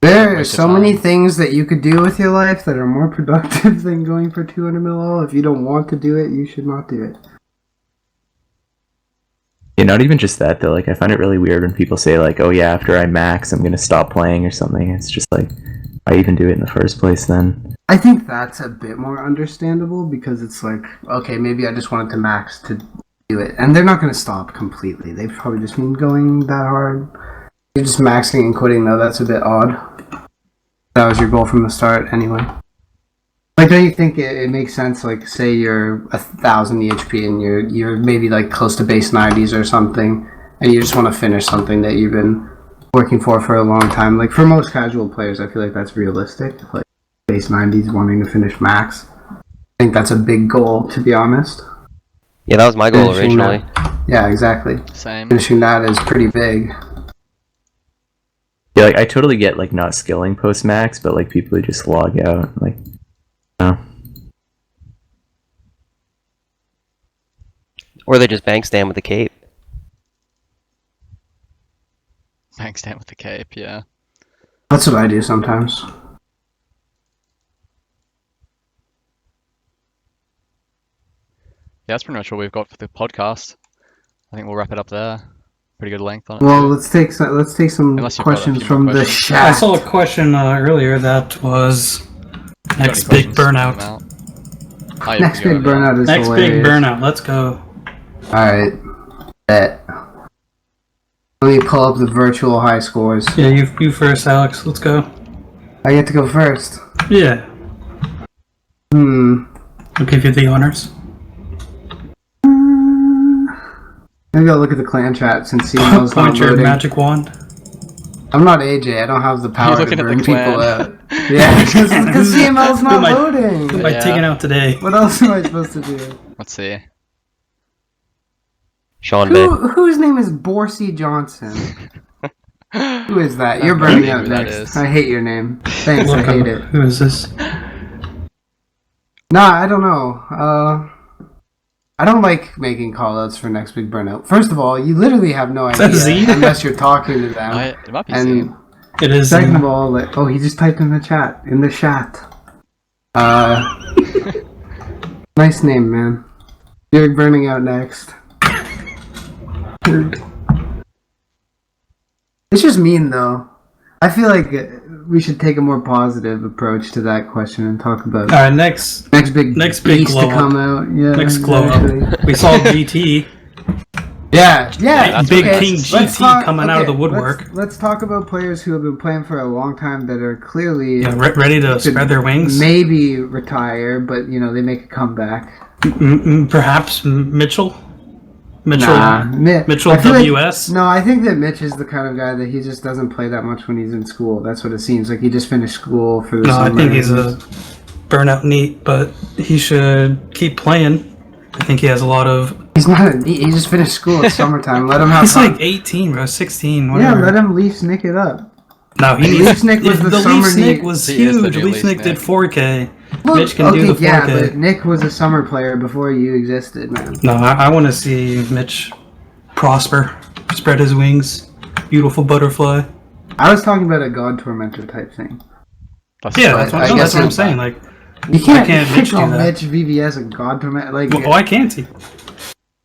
There are Waste of so many time. things that you could do with your life that are more productive than going for 200 mil all. If you don't want to do it, you should not do it. Yeah, not even just that though. Like I find it really weird when people say like, "Oh yeah, after I max, I'm gonna stop playing" or something. It's just like, why even do it in the first place then? I think that's a bit more understandable because it's like, okay, maybe I just wanted to max to do it. And they're not going to stop completely. They've probably just been going that hard. You're just maxing and quitting, though. That's a bit odd. That was your goal from the start, anyway. Like, don't you think it makes sense, like, say you're 1,000 EHP and you're maybe, like, close to base 90s or something, and you just want to finish something that you've been working for a long time. Like, for most casual players, I feel like that's realistic. Like, base 90s wanting to finish max. I think that's a big goal, to be honest. Yeah, that was my goal Finishing originally. Yeah, exactly. Same. Finishing that is pretty big. Yeah, like I totally get like not skilling post max, but like people who just log out, like, no. Or they just bank stand with the cape. Bank stand with the cape, yeah. That's what I do sometimes. Yeah, that's pretty much what we've got for the podcast. I think we'll wrap it up there. Pretty good length on it. Well, too. let's take some Unless you've got a questions few from more the questions. I chat. saw a question earlier that was Got any next big questions? burnout. Come out. Oh, yeah, Next we big go, yeah. burnout is Next hilarious. big burnout. Let's go. Alright. Bet. Let me pull up the virtual high scores. Yeah, you first, Alex. Let's go. I get to go first. Yeah, I'll give you the honors. Maybe I'll look at the clan chat since CML's not Point your loading. magic wand. I'm not AJ. I don't have the power to looking at bring the people clan. out. Yeah, because CML's Who not am I- loading. Who am I Yeah. taking out today? What else am I supposed to do? Let's see. Sean Bay. Whose name is Borsey Johnson? Who is that? You're burning out who that next. is. I hate your name. Thanks, I Look hate up. it. Who is this? Nah, I don't know. I don't like making callouts for next big burnout. First of all, you literally have no Is that Z? idea unless you're talking to them. It might be And seen. It is. second of all, like, oh, he just typed in the chat. In the chat. Nice name, man. You're burning out next. It's just mean, though. I feel like we should take a more positive approach to that question and talk about All right, next next big big beast glow to come out. Yeah, Next glow exactly. up. We saw GT. Yeah, that's Big okay. King Let's GT coming out of the woodwork. Let's talk about players who have been playing for a long time that are clearly Yeah, ready to could spread their wings. maybe retire, but they make a comeback. Perhaps Mitchell. Nah, Mitchell I feel like- WS. no, I think that Mitch is the kind of guy that he just doesn't play that much when he's in school. That's what it seems like. He just finished school for the No, summer. I think he's a burnout neat, but he should keep playing. I think he has a lot of. He's not. He just finished school. It's summertime. Let him have He's fun. like 18, bro, 16, Yeah, whatever. let him Leaf Snick it up. No, he Leaf needs. Snick was the Leaf summer Snick neat. was He is the huge. new Leaf Leaf Snick did Snick. 4K. Well, Mitch can do the 4K. yeah, but Nick was a summer player before you existed, man. No, I want to see Mitch prosper, spread his wings, beautiful butterfly. I was talking about a God Tormentor type thing. Yeah, that's what, I no, guess that's what I'm it's saying. Like, You can't, can't Mitch do call that? Mitch VBS a God Tormentor. Like, why can't he?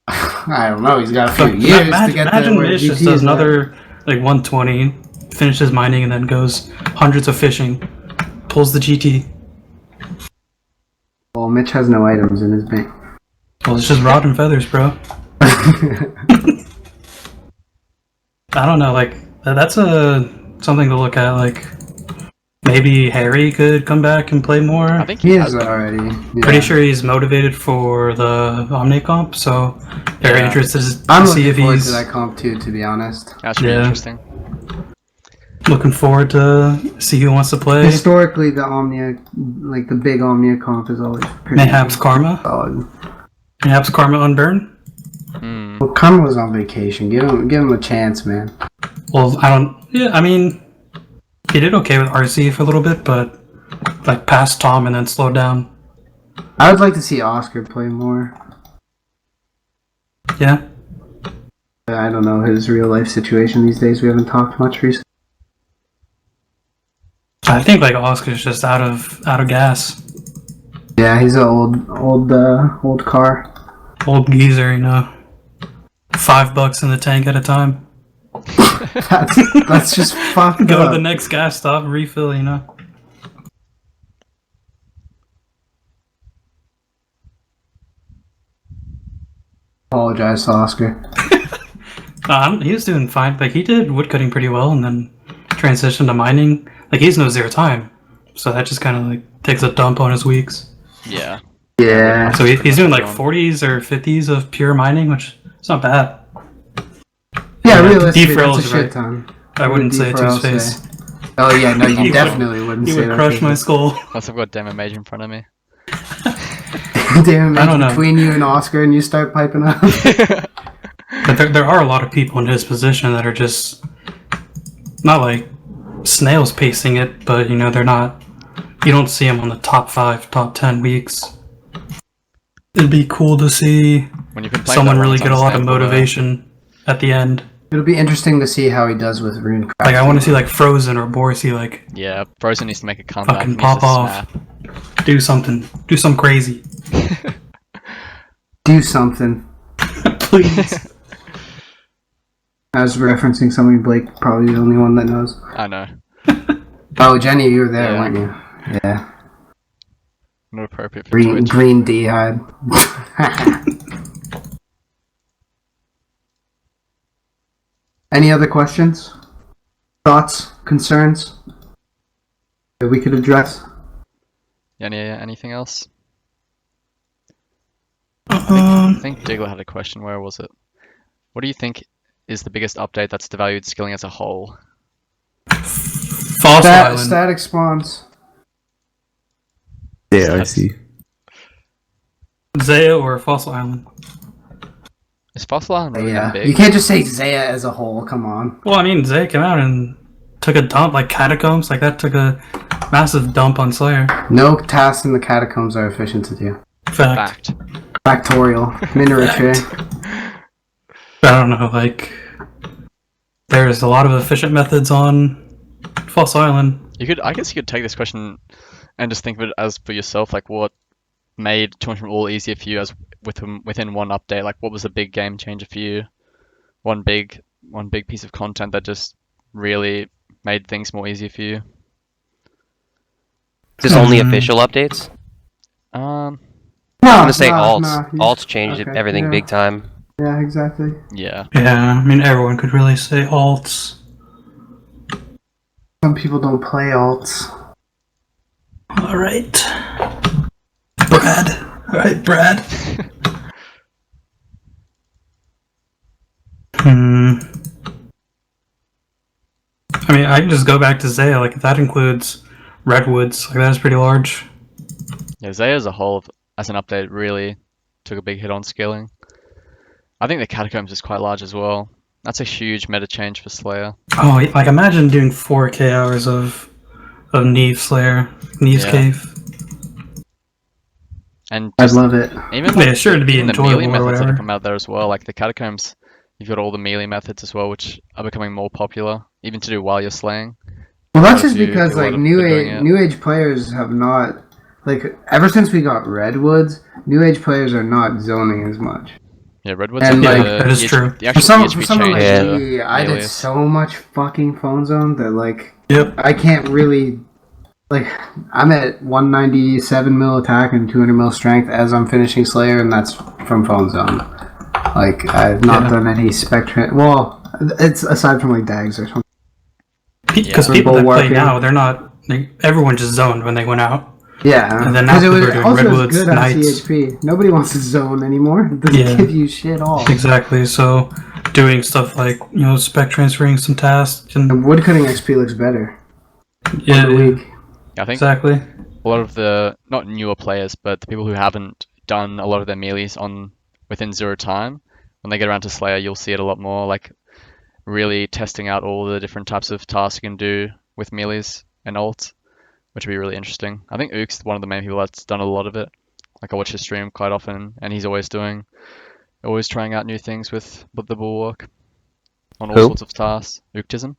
I don't know. He's got a few Look, years to imagine, get imagine to where Mitch GT just does is at. another like 120, finishes mining, and then goes hundreds of fishing, pulls the GT. Well, Mitch has no items in his bank. Well, it's just rod and feathers, bro. I don't know. Like that's something to look at. Like maybe Harry could come back and play more. I think He has is been. already. Yeah. Pretty sure he's motivated for the Omnicomp, so very Yeah. interested I'm to see looking if forward he's to that comp too, to be honest. That should be Yeah. interesting. looking forward to see who wants to play. Historically, the Omnia, like the big Omnia comp, is always pretty Mayhaps Karma. solid. Mayhaps Karma on Burn. Hmm. Well, Karma was on vacation. Give him a chance, man. Well, I don't. Yeah, I mean, he did okay with RC for a little bit, but like past Tom and then slowed down. I would like to see Oscar play more. Yeah. I don't know his real life situation these days. We haven't talked much recently. I think like Oscar's just out of gas. Yeah, he's an old car. Old geezer, you know. $5 in the tank at a time. That's just fucked Go up. to the next gas stop, refill, you know. Apologize to Oscar. He was doing fine. Like, he did woodcutting pretty well and then transitioned to mining. Like, he's no zero time. So that just kind of, like, takes a dump on his weeks. Yeah. Yeah. So he's doing, like, 40s or 50s of pure mining, which is not bad. Yeah, Yeah, realistically, defrail that's a is shit right. ton. I wouldn't say it to his Defrail face. say? Oh yeah, no, He you definitely wouldn't He say would that. crush my skull. Plus, I've got Damon Mage in front of me. Damn, I don't know. between you and Oscar, and you start piping up. But there are a lot of people in his position that are just not like snails pacing it, but they're not. You don't see them on the top 5, top 10 weeks. It'd be cool to see When you've been playing someone that long, really it's get a lot of understandable, though. motivation at the end. It'll be interesting to see how he does with Runecraft. Like, I want to see like Frozen or Borsey like Yeah, Frozen needs to make a comeback. fucking He needs pop to off, snap. do something crazy, Do something. please. I was referencing something Blake probably the only one that knows. I know. Oh, Jenny, you were there, Yeah. weren't you? Yeah. Not appropriate for Green, Twitch. green D-hide. Any other questions? Thoughts? Concerns? That we could address? Anything else? I think Diggler had a question. Where was it? What do you think is the biggest update that's devalued skilling as a whole? Fossil Island. Static spawns. Yeah, I see. Zaya or Fossil Island? Is Fossil Island really Yeah. that big? You can't just say Zaya as a whole, come on. Well, I mean, Zaya came out and took a dump, like Catacombs. Like, that took a massive dump on Slayer. No tasks in the catacombs are efficient to do. Fact. Fact. Factorial. Miniature. I don't know, like, there's a lot of efficient methods on Fossil Island. I guess you could take this question and just think of it as for yourself, like what made 200 all easier for you as within one update. Like, what was a big game changer for you? One big piece of content that just really made things more easier for you. Just only official updates? Um, I'm gonna say alts. you- Alts changed okay, everything yeah. big time. Yeah, exactly. yeah. Yeah, I mean, everyone could really say alts. Some people don't play alts. Alright. Brad. Alright, Brad. I mean, I can just go back to Zaya. Like, that includes Redwoods. Like, that is pretty large. Yeah, Zaya as a whole, as an update, really took a big hit on scaling. I think the Catacombs is quite large as well. That's a huge meta change for Slayer. Oh, like, imagine doing 4K hours of Neve Slayer, Neve's Yeah. Cave. And I just love it. even Yeah, sure, it'd be even the enjoyable melee or methods that whatever. have come out there as well. Like the Catacombs, you've got all the melee methods as well, which are becoming more popular, even to do while you're slaying. Well, that's Quite a just few because people like that new are doing age it. new age players have not ever since we got Redwoods, new age players are not zoning as much. Yeah, Redwoods. And, like, like, the that is EH true. The For actual someone EHP like change Yeah. me, I did alias. so much fucking phone zone that like Yep. I can't really I'm at 197 mil attack and 200 mil strength as I'm finishing Slayer, and that's from phone zone. Like I've not Yeah. done any spectrum. Well, it's aside from like dags or something. Because Yeah. people that play Bulwarking. now, they're not. everyone just zoned when they went out. Yeah, And then now because it people was are doing also Redwoods, good on Knights. CHP. Nobody wants to zone anymore. It doesn't Yeah. give you shit all. Exactly. So, doing stuff like spec transferring some tasks and The woodcutting XP looks better. yeah, Every week. I think exactly. a lot of the not newer players, but the people who haven't done a lot of their melees within zero time, when they get around to Slayer, you'll see it a lot more. Like really testing out all the different types of tasks you can do with melees and ults, which would be really interesting. I think Ook's one of the main people that's done a lot of it. Like I watch his stream quite often, and he's always trying out new things with the Bulwark on all Who? sorts of tasks. Ooktism.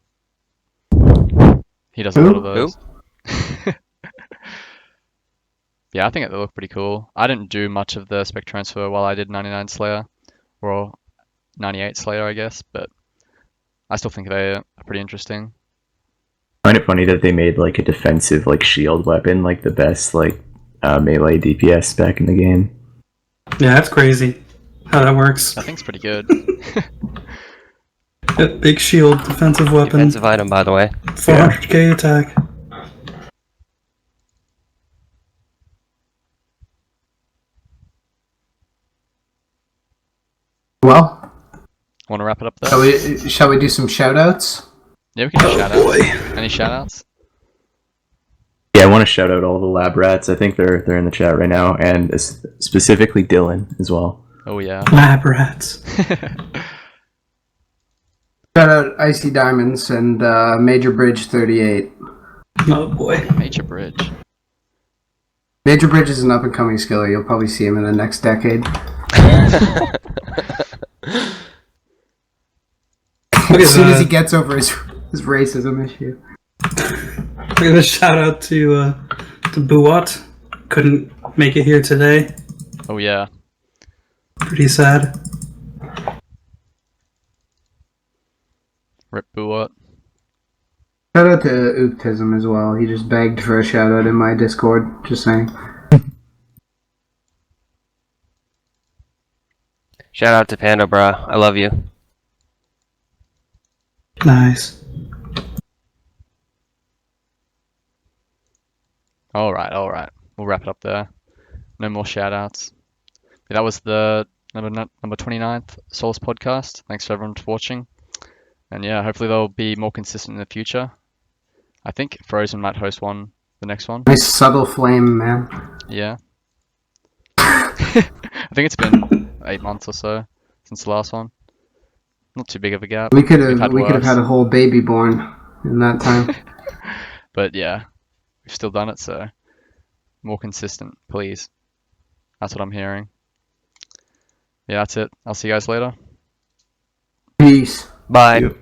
He does a Who? lot of those. Yeah, I think they look pretty cool. I didn't do much of the spec transfer while I did 99 Slayer, or 98 Slayer, I guess, but I still think they are pretty interesting. I find it funny that they made like a defensive like shield weapon like the best like melee DPS back in the game. Yeah, that's crazy. how that works. That thing's pretty good. Big shield, defensive weapon, Defensive item, by the way. 400k attack. Well, Want to wrap it up there? shall we do some shoutouts? Yeah, we can do shoutouts. Any shoutouts? Yeah, I want to shout out all the lab rats. I think they're in the chat right now, and specifically Dylan as well. Oh yeah. Lab rats. Shout out Icy Diamonds and Major Bridge 38. Oh boy. Major Bridge. Major Bridge is an up and coming skiller. You'll probably see him in the next decade. As soon as he gets over his racism issue. I got a shout out to Buwat. Couldn't make it here today. Oh yeah. Pretty sad. Rip Buot. Shout out to Ooptism as well. He just begged for a shout out in my Discord. Just saying. Shout out to Panda Bra. I love you. Nice. Alright. We'll wrap it up there. No more shoutouts. That was the number 29th Solace Podcast. Thanks for everyone for watching. And yeah, hopefully they'll be more consistent in the future. I think Frozen might host the next one. Nice subtle flame, man. Yeah. I think it's been 8 months or so since the last one. Not too big of a gap. We could have worse. had a whole baby born in that time. But yeah, we've still done it, so more consistent, please. That's what I'm hearing. Yeah, that's it. I'll see you guys later. Peace. Bye. You.